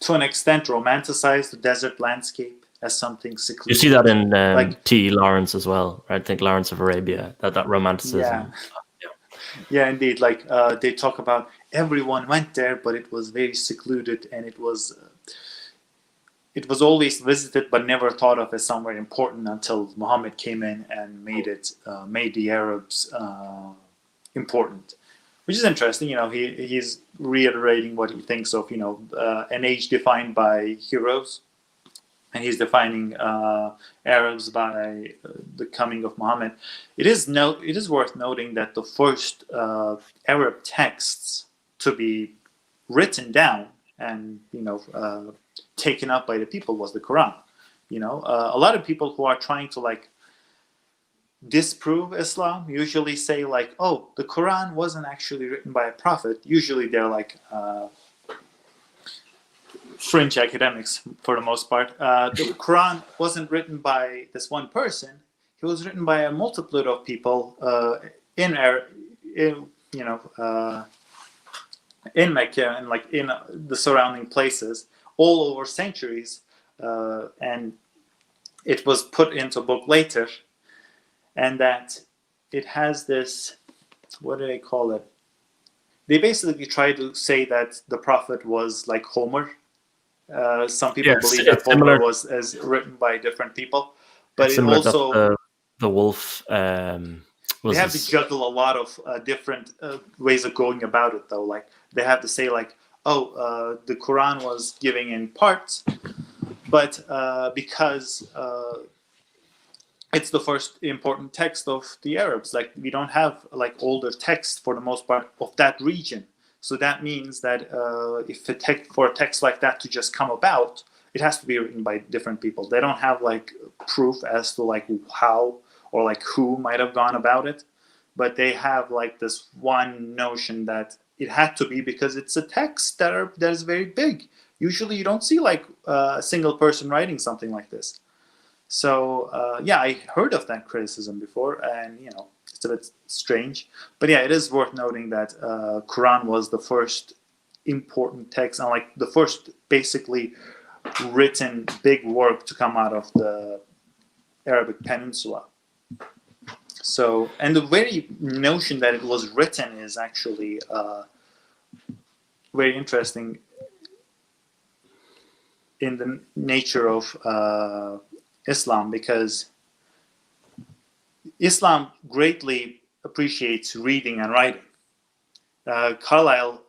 an extent, romanticize the desert landscape as something secluded. You see that in T. Lawrence as well, right? I think Lawrence of Arabia, that romanticism. Yeah, indeed. Like they talk about everyone went there, but it was very secluded, and it was always visited but never thought of as somewhere important until Muhammad came in and made the Arabs important, which is interesting. He's reiterating what he thinks of an age defined by heroes, and he's defining Arabs by the coming of Muhammad. It is worth noting that the first Arab texts to be written down and taken up by the people was the Quran. A lot of people who are trying to disprove Islam usually say oh, the Quran wasn't actually written by a prophet. Usually they're fringe academics for the most part. The Quran wasn't written by this one person. It was written by a multitude of people in Mecca and in the surrounding places all over centuries, and it was put into a book later, and that it has this, what do they call it? They basically try to say that the prophet was like Homer. Some people believe that Homer was as written by different people, but it also the wolf. They have to juggle a lot of different ways of going about it, though. They have to say the Quran was giving in parts, but because it's the first important text of the Arabs, we don't have older texts for the most part of that region. So that means that for a text like that to just come about, it has to be written by different people. They don't have proof as to how or who might have gone about it, but they have this one notion that it had to be because it's a text that is very big. Usually you don't see a single person writing something like this. So I heard of that criticism before, and it's a bit strange. But it is worth noting that Quran was the first important text and the first basically written big work to come out of the Arabic Peninsula. So, and the very notion that it was written is actually very interesting in the nature of Islam, because Islam greatly appreciates reading and writing. Carlyle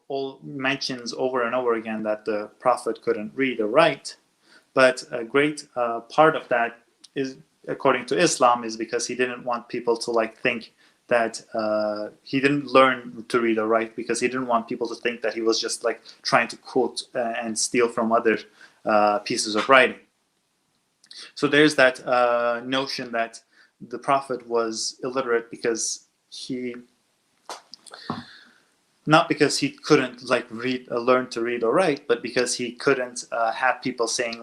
mentions over and over again that the Prophet couldn't read or write, but a great part of that is, according to Islam, is because he didn't want people to think that he didn't learn to read or write, because he didn't want people to think that he was just trying to quote and steal from other pieces of writing. So there's that notion that the Prophet was illiterate because not because he couldn't learn to read or write, but because he couldn't have people saying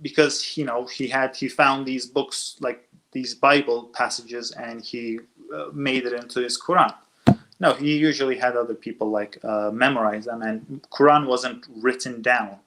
because he found these books, these Bible passages, and he made it into his Quran. No, he usually had other people memorize them, and Quran wasn't written down.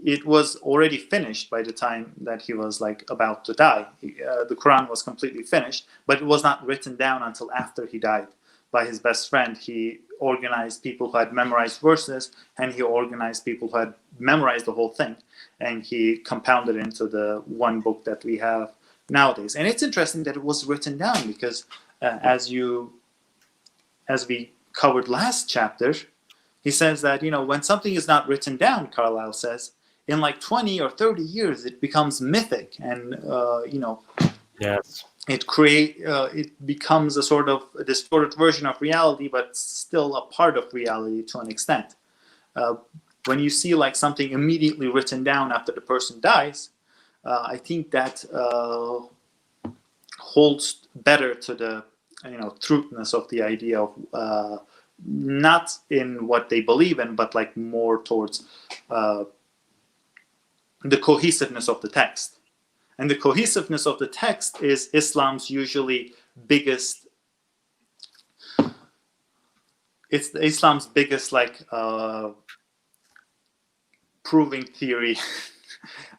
It was already finished by the time that he was about to die. The Quran was completely finished, but it was not written down until after he died by his best friend. He organized people who had memorized verses, and he organized people who had memorized the whole thing, and he compounded it into the one book that we have nowadays. And it's interesting that it was written down because as we covered last chapter, he says that, when something is not written down, Carlyle says, in 20 or 30 years, it becomes mythic. And, Yes. It becomes a sort of a distorted version of reality, but still a part of reality to an extent. When you see like something immediately written down after the person dies, I think that holds better to the truthness of the idea of not in what they believe in, but like more towards the cohesiveness of the text. And the cohesiveness of the text is Islam's usually biggest. It's Islam's biggest like proving theory,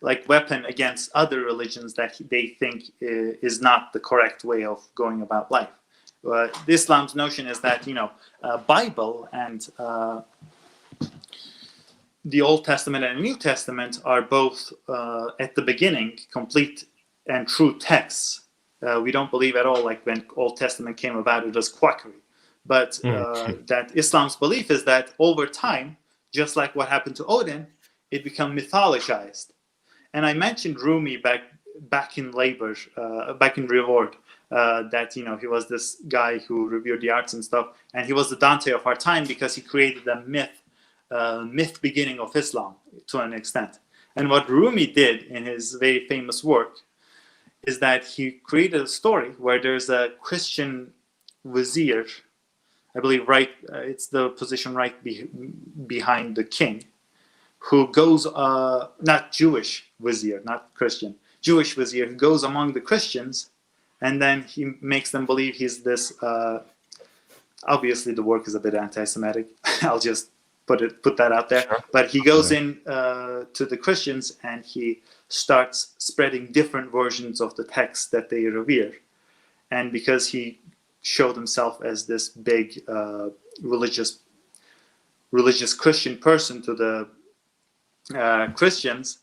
like weapon against other religions that they think is not the correct way of going about life. Islam's notion is that Bible and the Old Testament and the New Testament are both at the beginning complete and true texts. We don't believe at all like when Old Testament came about it was quackery, but that Islam's belief is that over time, just like what happened to Odin, it became mythologized. And I mentioned Rumi back in Labor, back in Reward, that he was this guy who revered the arts and stuff, and he was the Dante of our time because he created a myth beginning of Islam to an extent. And what Rumi did in his very famous work is that he created a story where there's a Christian vizier, I believe it's the position right behind the king, who goes, not Jewish vizier, not Christian, Jewish vizier, who goes among the Christians, and then he makes them believe he's this, obviously the work is a bit anti-Semitic, I'll just put that out there, sure. But he goes in to the Christians and he starts spreading different versions of the text that they revere. And because he showed himself as this big religious Christian person to the Christians,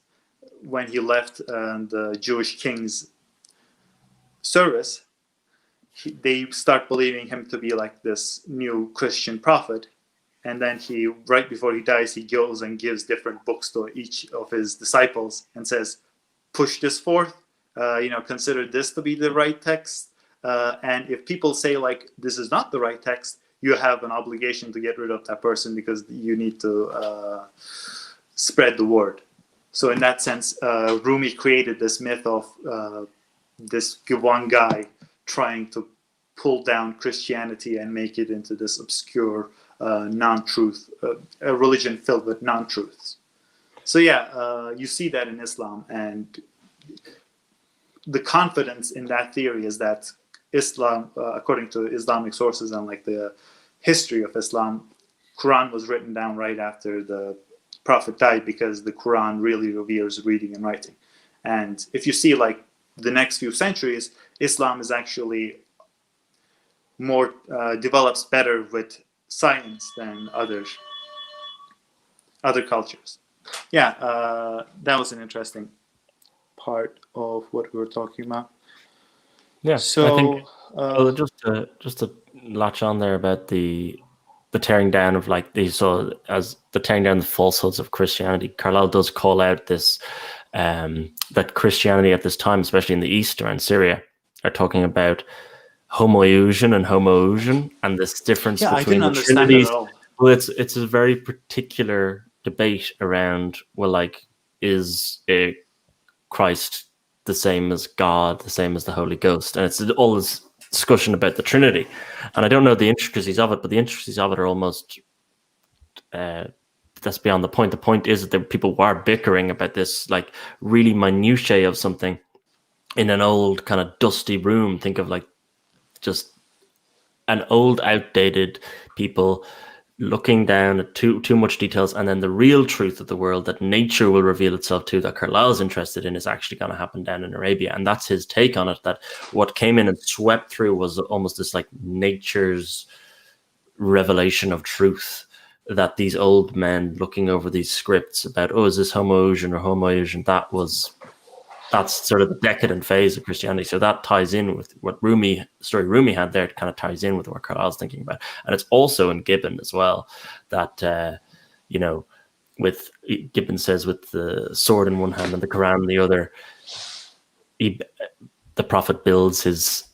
when he left the Jewish king's service, they start believing him to be like this new Christian prophet. And then right before he dies, he goes and gives different books to each of his disciples and says, push this forth, consider this to be the right text. And if people say like, this is not the right text, you have an obligation to get rid of that person because you need to spread the word. So in that sense, Rumi created this myth of this one guy trying to pull down Christianity and make it into this obscure non-truth, a religion filled with non-truths. So yeah, you see that in Islam, and the confidence in that theory is that Islam, according to Islamic sources and like the history of Islam, Quran was written down right after the Prophet died because the Quran really reveres reading and writing. And if you see like the next few centuries, Islam is actually more develops better with science than other cultures. Yeah, that was an interesting part of what we were talking about. Yeah, so I think just to latch on there about the tearing down of like as the tearing down the falsehoods of Christianity. Carlyle does call out this that Christianity at this time, especially in the East around Syria, are talking about homoousion and homoousion and this difference between the trinities. Well, it's a very particular debate around, well, like, is Christ the same as God, the same as the Holy Ghost? And it's all this discussion about the Trinity. And I don't know the intricacies of it, but the intricacies of it are almost that's beyond the point. The point is that people were bickering about this like really minutiae of something in an old kind of dusty room. Think of like just an old, outdated people looking down at too much details, and then the real truth of the world that nature will reveal itself to, that Carlyle's interested in, is actually going to happen down in Arabia. And that's his take on it, that what came in and swept through was almost this like nature's revelation of truth, that these old men looking over these scripts about, is this homoousion or homoousion, that's sort of the decadent phase of Christianity. So that ties in with what story Rumi had there. It kind of ties in with what Carlyle's thinking about. And it's also in Gibbon as well, that, with Gibbon says with the sword in one hand and the Quran in the other, the Prophet builds his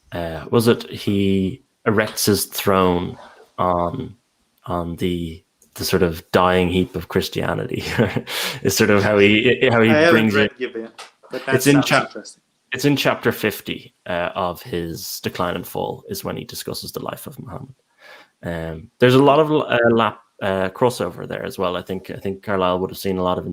he erects his throne on the sort of dying heap of Christianity. Is sort of how he I haven't brings read it. Gibeon, but that It's in sounds interesting. It's in chapter 50 of his Decline and Fall is when he discusses the life of Muhammad. There's a lot of crossover there as well. I think Carlyle would have seen a lot of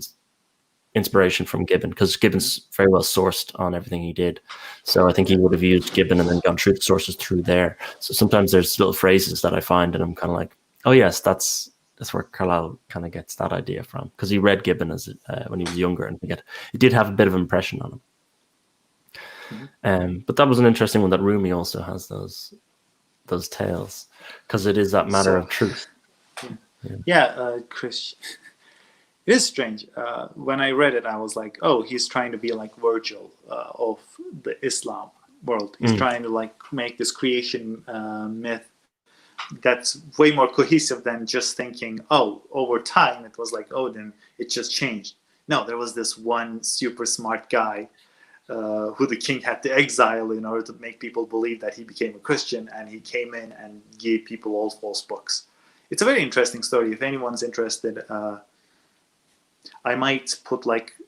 inspiration from Gibbon, because Gibbon's very well sourced on everything he did. So I think he would have used Gibbon and then gone through the sources through there. So sometimes there's little phrases that I find and I'm kind of like, oh yes, that's where Carlyle kind of gets that idea from, because he read Gibbon as when he was younger, and it did have a bit of impression on him. But that was an interesting one, that Rumi also has those tales, because it is that matter of truth. Chris, it is strange. When I read it, I was like, oh, he's trying to be like Virgil of the Islam world. He's trying to like make this creation myth that's way more cohesive than just thinking, oh, over time it was like, oh, then it just changed. No, there was this one super smart guy who the king had to exile in order to make people believe that he became a Christian, and he came in and gave people all false books. It's a very interesting story. If anyone's interested, I might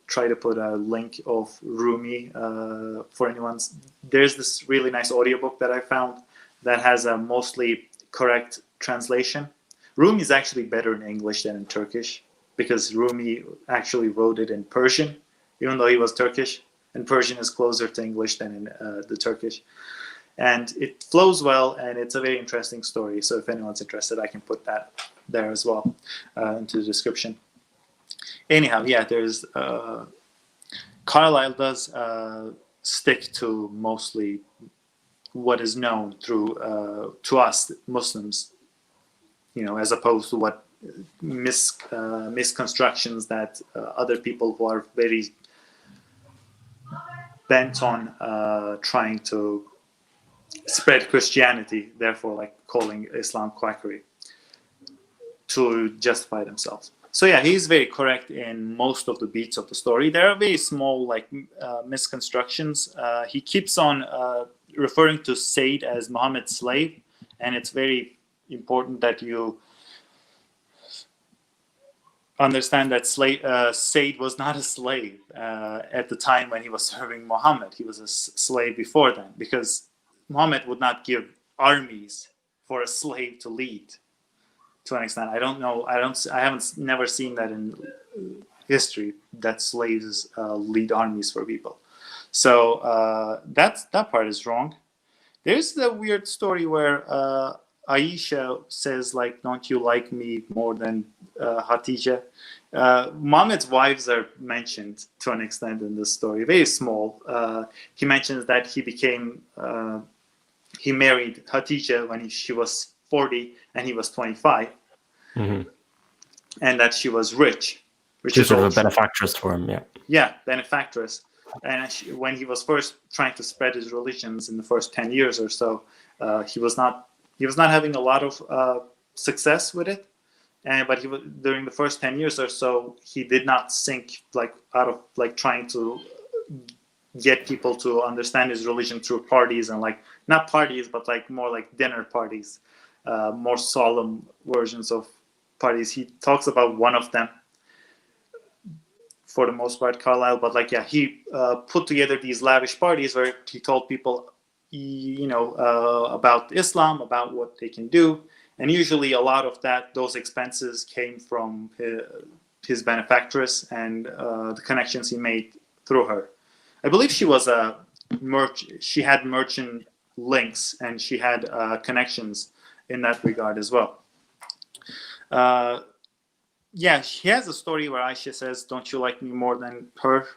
try to put a link of Rumi for anyone's. There's this really nice audiobook that I found that has a mostly correct translation. Rumi is actually better in English than in Turkish, because Rumi actually wrote it in Persian, even though he was Turkish. And Persian is closer to English than in the Turkish. And it flows well, and it's a very interesting story. So if anyone's interested, I can put that there as well into the description. Anyhow, there's Carlyle does stick to mostly what is known through to us Muslims, as opposed to what misconstructions that other people who are very bent on trying to spread Christianity, therefore like calling Islam quackery, to justify themselves. So he's very correct in most of the beats of the story. There are very small misconstructions. He keeps on referring to Said as Muhammad's slave, and it's very important that you understand that Said was not a slave at the time when he was serving Muhammad. He was a slave before then, because Muhammad would not give armies for a slave to lead. To an extent, I don't know. I haven't never seen that in history, that slaves lead armies for people. So that part is wrong. There's the weird story where Aisha says, like, don't you like me more than Hatija? Muhammad's wives are mentioned to an extent in this story, very small. He mentions that he married Hatija when she was 40 and he was 25, and that she was rich. Which is sort of a benefactress for him, benefactress. And when he was first trying to spread his religions in the first 10 years or so, he was not having a lot of success with it. But during the first 10 years or so, he did not sink out of trying to get people to understand his religion through parties, and not parties, but more like dinner parties, more solemn versions of parties. He talks about one of them for the most part, Carlyle, but he put together these lavish parties where he told people, about Islam, about what they can do, and usually a lot of those expenses came from his benefactress and the connections he made through her. I believe she was a merchant. She had merchant links, and she had connections in that regard as well. She has a story where Aisha says, don't you like me more than her?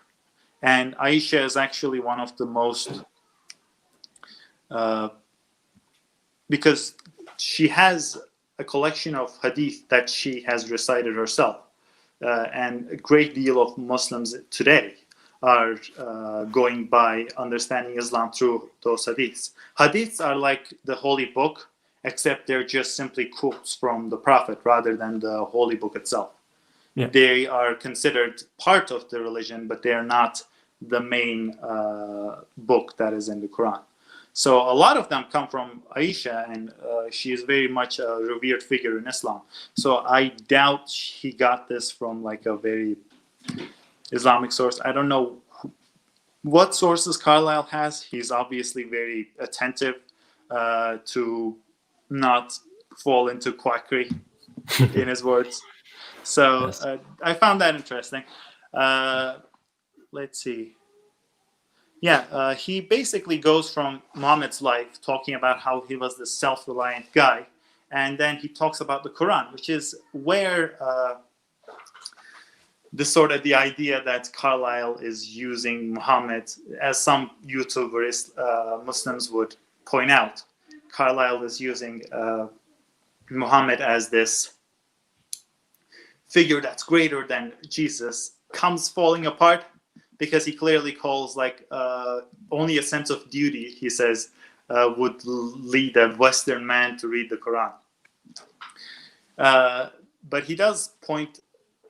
And Aisha is actually one of the most, because she has a collection of hadith that she has recited herself. And a great deal of Muslims today are going by understanding Islam through those hadiths. Hadiths are like the holy book, except they're just simply quotes from the Prophet rather than the holy book itself. They are considered part of the religion, but they are not the main book that is in the Quran. So a lot of them come from Aisha, and she is very much a revered figure in Islam. So I doubt he got this from like a very Islamic source. I don't know what sources Carlyle has. He's obviously very attentive to not fall into quackery in his words. So Yes. I found that interesting. Let's see. Yeah, he basically goes from Muhammad's life, talking about how he was this self-reliant guy, and then he talks about the Quran, which is where the idea that Carlyle is using Muhammad, as some YouTubers, Muslims would point out, Carlyle is using Muhammad as this figure that's greater than Jesus, comes falling apart because he clearly calls only a sense of duty, he says, would lead a Western man to read the Quran. But he does point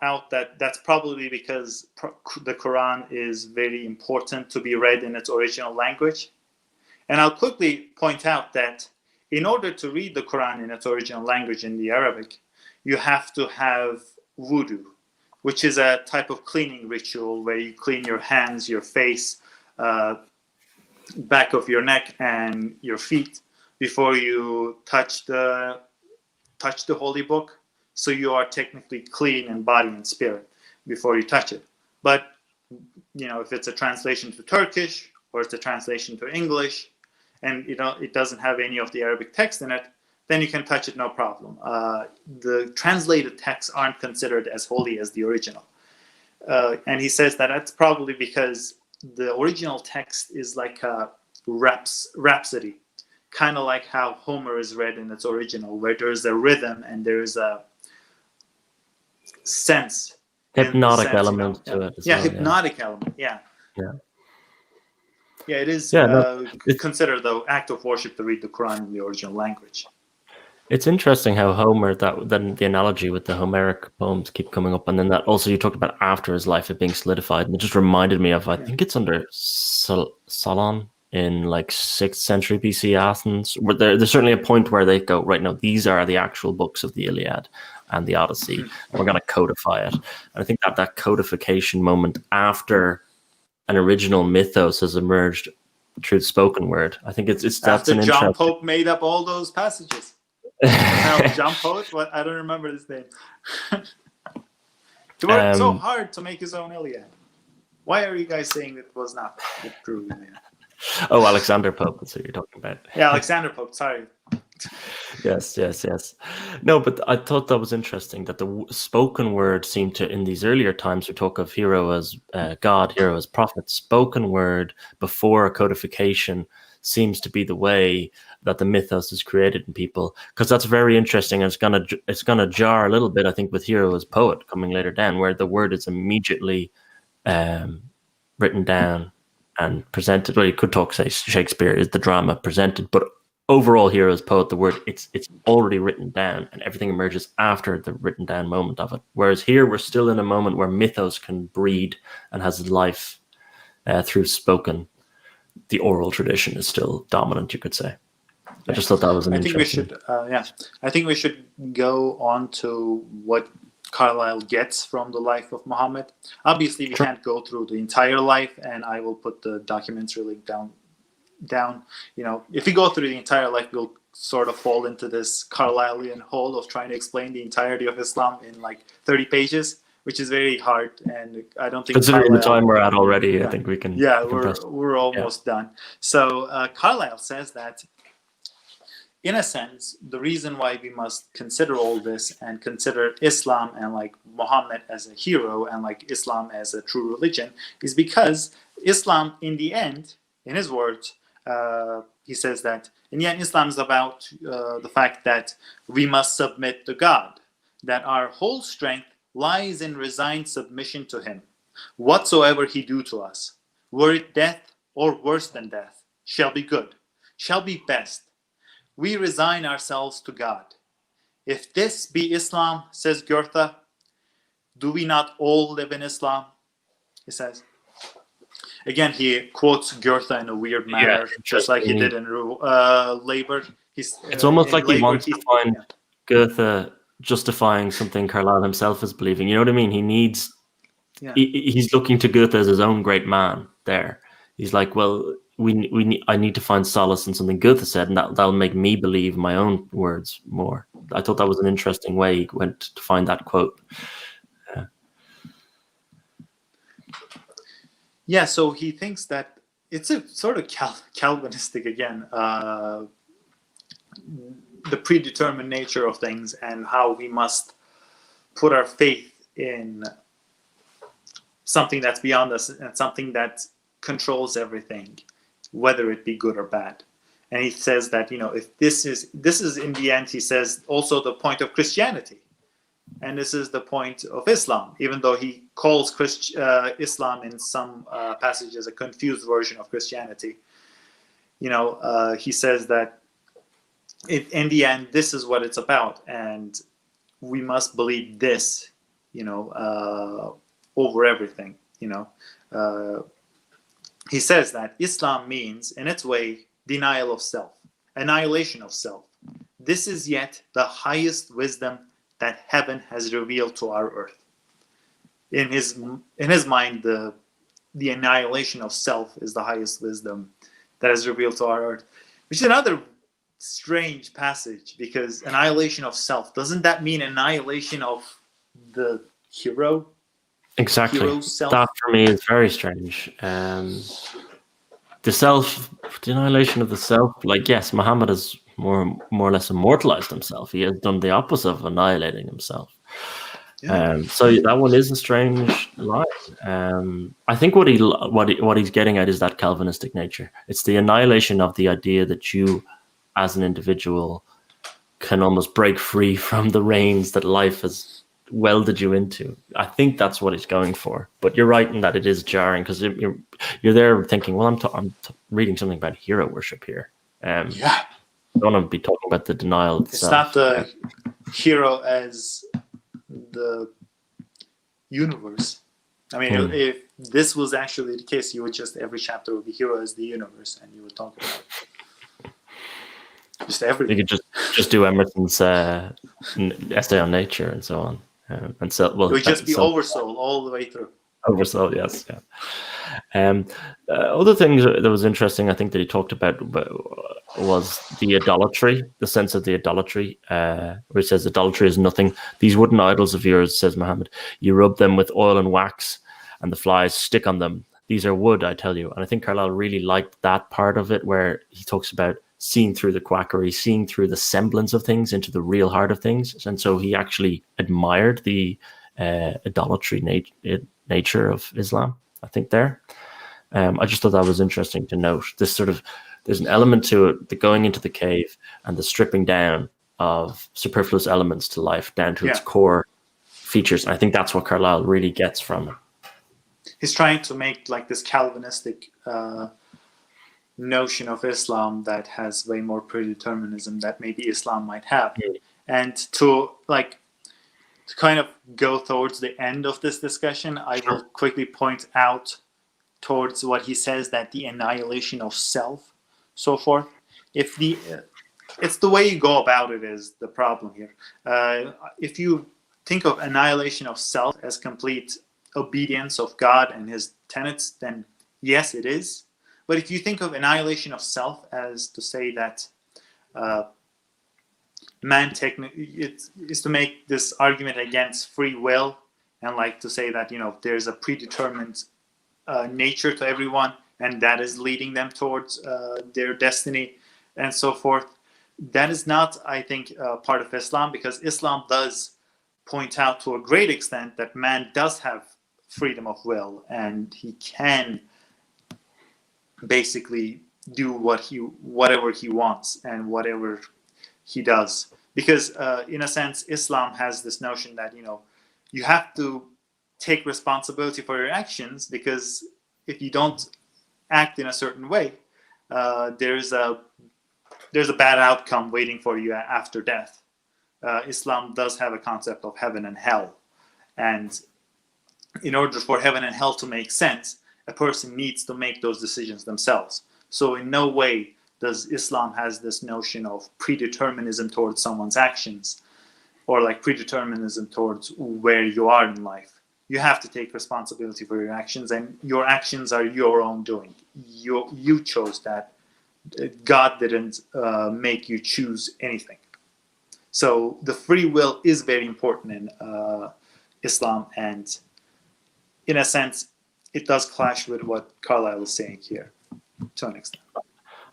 out that that's probably because the Quran is very important to be read in its original language. And I'll quickly point out that in order to read the Quran in its original language in the Arabic, you have to have wudu, which is a type of cleaning ritual where you clean your hands, your face, back of your neck, and your feet before you touch the holy book. So you are technically clean in body and spirit before you touch it. But if it's a translation to Turkish or it's a translation to English, and it doesn't have any of the Arabic text in it, then you can touch it no problem. The translated texts aren't considered as holy as the original. And he says that that's probably because the original text is like a rhapsody, kind of like how Homer is read in its original, where there's a rhythm and there's a sense. Hypnotic element to it. Yeah, hypnotic element, yeah. Yeah, it is considered the act of worship to read the Quran in the original language. It's interesting how Homer, then the analogy with the Homeric poems keep coming up, and then that also you talked about after his life it being solidified, and it just reminded me of I think it's under Solon in 6th century BC Athens, where there's certainly a point where they go, right, no, these are the actual books of the Iliad and the Odyssey, and we're going to codify it. And I think that codification moment after an original mythos has emerged through the spoken word, I think that's after an John Pope made up all those passages. John Pope? What? I don't remember his name. He worked so hard to make his own Iliad. Why are you guys saying it was not true? Oh, Alexander Pope, that's what you're talking about. Yeah, Alexander Pope, sorry. Yes. No, but I thought that was interesting that the spoken word seemed to, in these earlier times, we talk of hero as God, hero as prophet. Spoken word before a codification seems to be the way that the mythos is created in people, because that's very interesting. And it's gonna jar a little bit, I think, with hero as poet coming later down, where the word is immediately written down and presented. Well, you could say Shakespeare is the drama presented, but overall hero as poet, the word it's already written down, and everything emerges after the written down moment of it. Whereas here we're still in a moment where mythos can breed and has life through spoken. The oral tradition is still dominant, you could say. I just thought that was interesting. I think we should go on to what Carlyle gets from the life of Muhammad. Obviously, we can't go through the entire life, and I will put the documentary link down. If we go through the entire life, we'll sort of fall into this Carlylean hole of trying to explain the entirety of Islam in 30 pages, which is very hard, and I don't think considering the time we're at already, I think we can. Yeah, we're almost done. So Carlyle says that, in a sense, the reason why we must consider all this and consider Islam and Muhammad as a hero and Islam as a true religion is because Islam, in the end, in his words, he says that in the end, Islam is about the fact that we must submit to God, that our whole strength lies in resigned submission to him. Whatsoever he do to us, were it death or worse than death, shall be good, shall be best. We resign ourselves to God. If this be Islam, says Goethe, do we not all live in Islam? He says. Again, he quotes Goethe in a weird manner, just like he did in Labor. It's almost like he wants to find yeah. Goethe justifying something Carlyle himself is believing. You know what I mean? He needs. Yeah. He's looking to Goethe as his own great man. There, he's like, well, I need to find solace in something Goethe said, and that'll make me believe my own words more. I thought that was an interesting way he went to find that quote. Yeah, so he thinks that it's a sort of Calvinistic again, the predetermined nature of things and how we must put our faith in something that's beyond us and something that controls everything, whether it be good or bad. And he says that, if this is in the end, he says, also the point of Christianity. And this is the point of Islam, even though he calls Islam in some passages a confused version of Christianity. He says that in the end, this is what it's about. And we must believe this, over everything, He says that Islam means, in its way, denial of self, annihilation of self. This is yet the highest wisdom that heaven has revealed to our earth. In his mind, the annihilation of self is the highest wisdom that is revealed to our earth, which is another strange passage, because annihilation of self, doesn't that mean annihilation of the hero? Exactly. Self? That for me is very strange. The annihilation of the self, like, yes, Muhammad has more or less immortalized himself. He has done the opposite of annihilating himself. Yeah. So that one is a strange line. I think what he's getting at is that Calvinistic nature. It's the annihilation of the idea that you, as an individual, can almost break free from the reins that life has welded you into. I think that's what he's going for. But you're right in that it is jarring, because you're there thinking, well, I'm reading something about hero worship here. I don't want to be talking about the denial itself. It's not the hero as the universe. I mean, if this was actually the case, you would every chapter would be hero as the universe, and you would talk about just everything. You could just do Emerson's essay on nature and so on. And so, well, it would just be Oversoul all the way through. Oversoul, yes, yeah. Other things that was interesting, I think, that he talked about was the idolatry, the sense of the idolatry, where he says idolatry is nothing. These wooden idols of yours, says Muhammad, you rub them with oil and wax, and the flies stick on them. These are wood, I tell you. And I think Carlyle really liked that part of it, where he talks about seeing through the quackery, seeing through the semblance of things into the real heart of things. And so he actually admired the idolatry nature of Islam, I think, there. I just thought that was interesting to note. This sort of, there's an element to it, the going into the cave and the stripping down of superfluous elements to life down to its core features. And I think that's what Carlyle really gets from it. He's trying to make like this Calvinistic notion of Islam that has way more predeterminism that maybe Islam might have. And to kind of go towards the end of this discussion, I will quickly point out towards what he says, that the annihilation of self, so forth. It's the way you go about it is the problem here. If you think of annihilation of self as complete obedience of God and his tenets, then yes, it is. But if you think of annihilation of self as to say that man is to make this argument against free will, and like to say that there's a predetermined nature to everyone, and that is leading them towards their destiny and so forth. That is not, I think, part of Islam, because Islam does point out to a great extent that man does have freedom of will, and he can basically do whatever he wants and whatever he does. Because in a sense, Islam has this notion that you have to take responsibility for your actions, because if you don't act in a certain way, there's a bad outcome waiting for you after death. Islam does have a concept of heaven and hell, and in order for heaven and hell to make sense, a person needs to make those decisions themselves. So in no way does Islam has this notion of predeterminism towards someone's actions, or like predeterminism towards where you are in life. You have to take responsibility for your actions, and your actions are your own doing. You chose that. God didn't make you choose anything. So the free will is very important in Islam, and in a sense, it does clash with what Carlyle is saying here to an extent.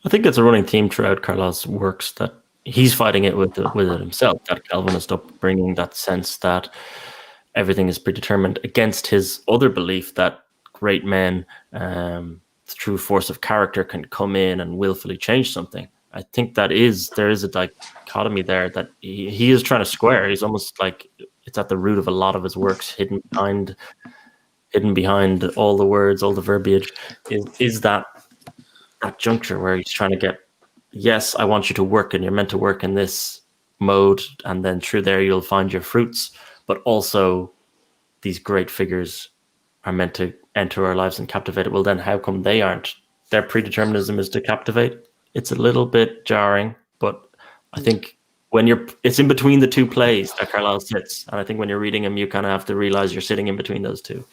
I think it's a running theme throughout Carlyle's works that he's fighting it with it himself, that Calvinist upbringing, that sense that everything is predetermined, against his other belief that great men, through force of character, can come in and willfully change something. I think there is a dichotomy there that he is trying to square. He's almost like it's at the root of a lot of his works, hidden behind all the words, all the verbiage, is that juncture where he's trying to get, yes, I want you to work, and you're meant to work in this mode, and then through there you'll find your fruits, but also these great figures are meant to enter our lives and captivate it. Well, then how come they aren't? Their predeterminism is to captivate. It's a little bit jarring, but I think it's in between the two plays that Carlyle sits, and I think when you're reading him, you kind of have to realize you're sitting in between those two.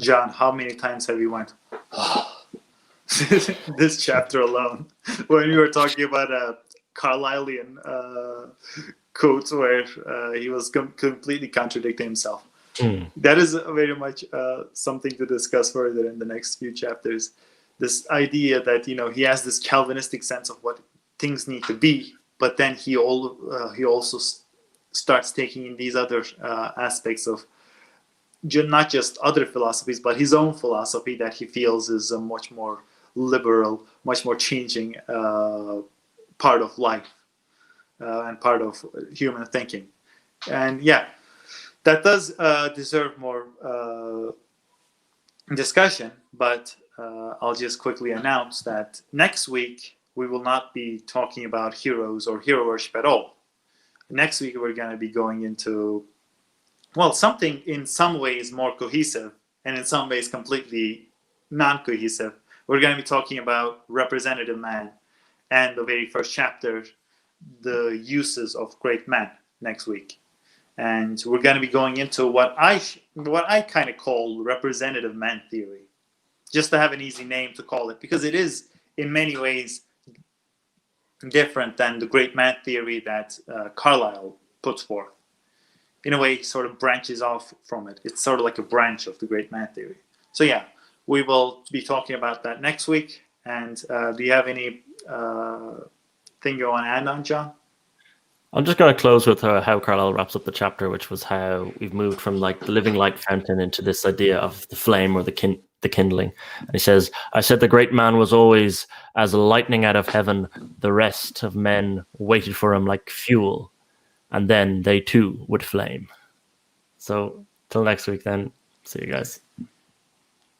John, how many times have you went, this chapter alone, when you were talking about a Carlylean quote where he was completely contradicting himself? That is very much something to discuss further in the next few chapters. This idea that he has this Calvinistic sense of what things need to be, but then he also starts taking in these other aspects of not just other philosophies, but his own philosophy that he feels is a much more liberal, much more changing part of life and part of human thinking. And yeah, that does deserve more discussion, but I'll just quickly announce that next week we will not be talking about heroes or hero worship at all. Next week we're going to be going into, well, something in some ways more cohesive and in some ways completely non-cohesive. We're going to be talking about representative man and the very first chapter, the uses of great men, next week. And we're going to be going into what I kind of call representative man theory, just to have an easy name to call it, because it is in many ways different than the great man theory that Carlyle puts forth. In a way, it sort of branches off from it. It's sort of like a branch of the great man theory. So yeah, we will be talking about that next week. And do you have any thing you want to add on, John? I'm just going to close with how Carlyle wraps up the chapter, which was how we've moved from like the living light fountain into this idea of the flame or the kindling. And he says, I said the great man was always as lightning out of heaven. The rest of men waited for him like fuel, and then they too would flame. So till next week then, see you guys.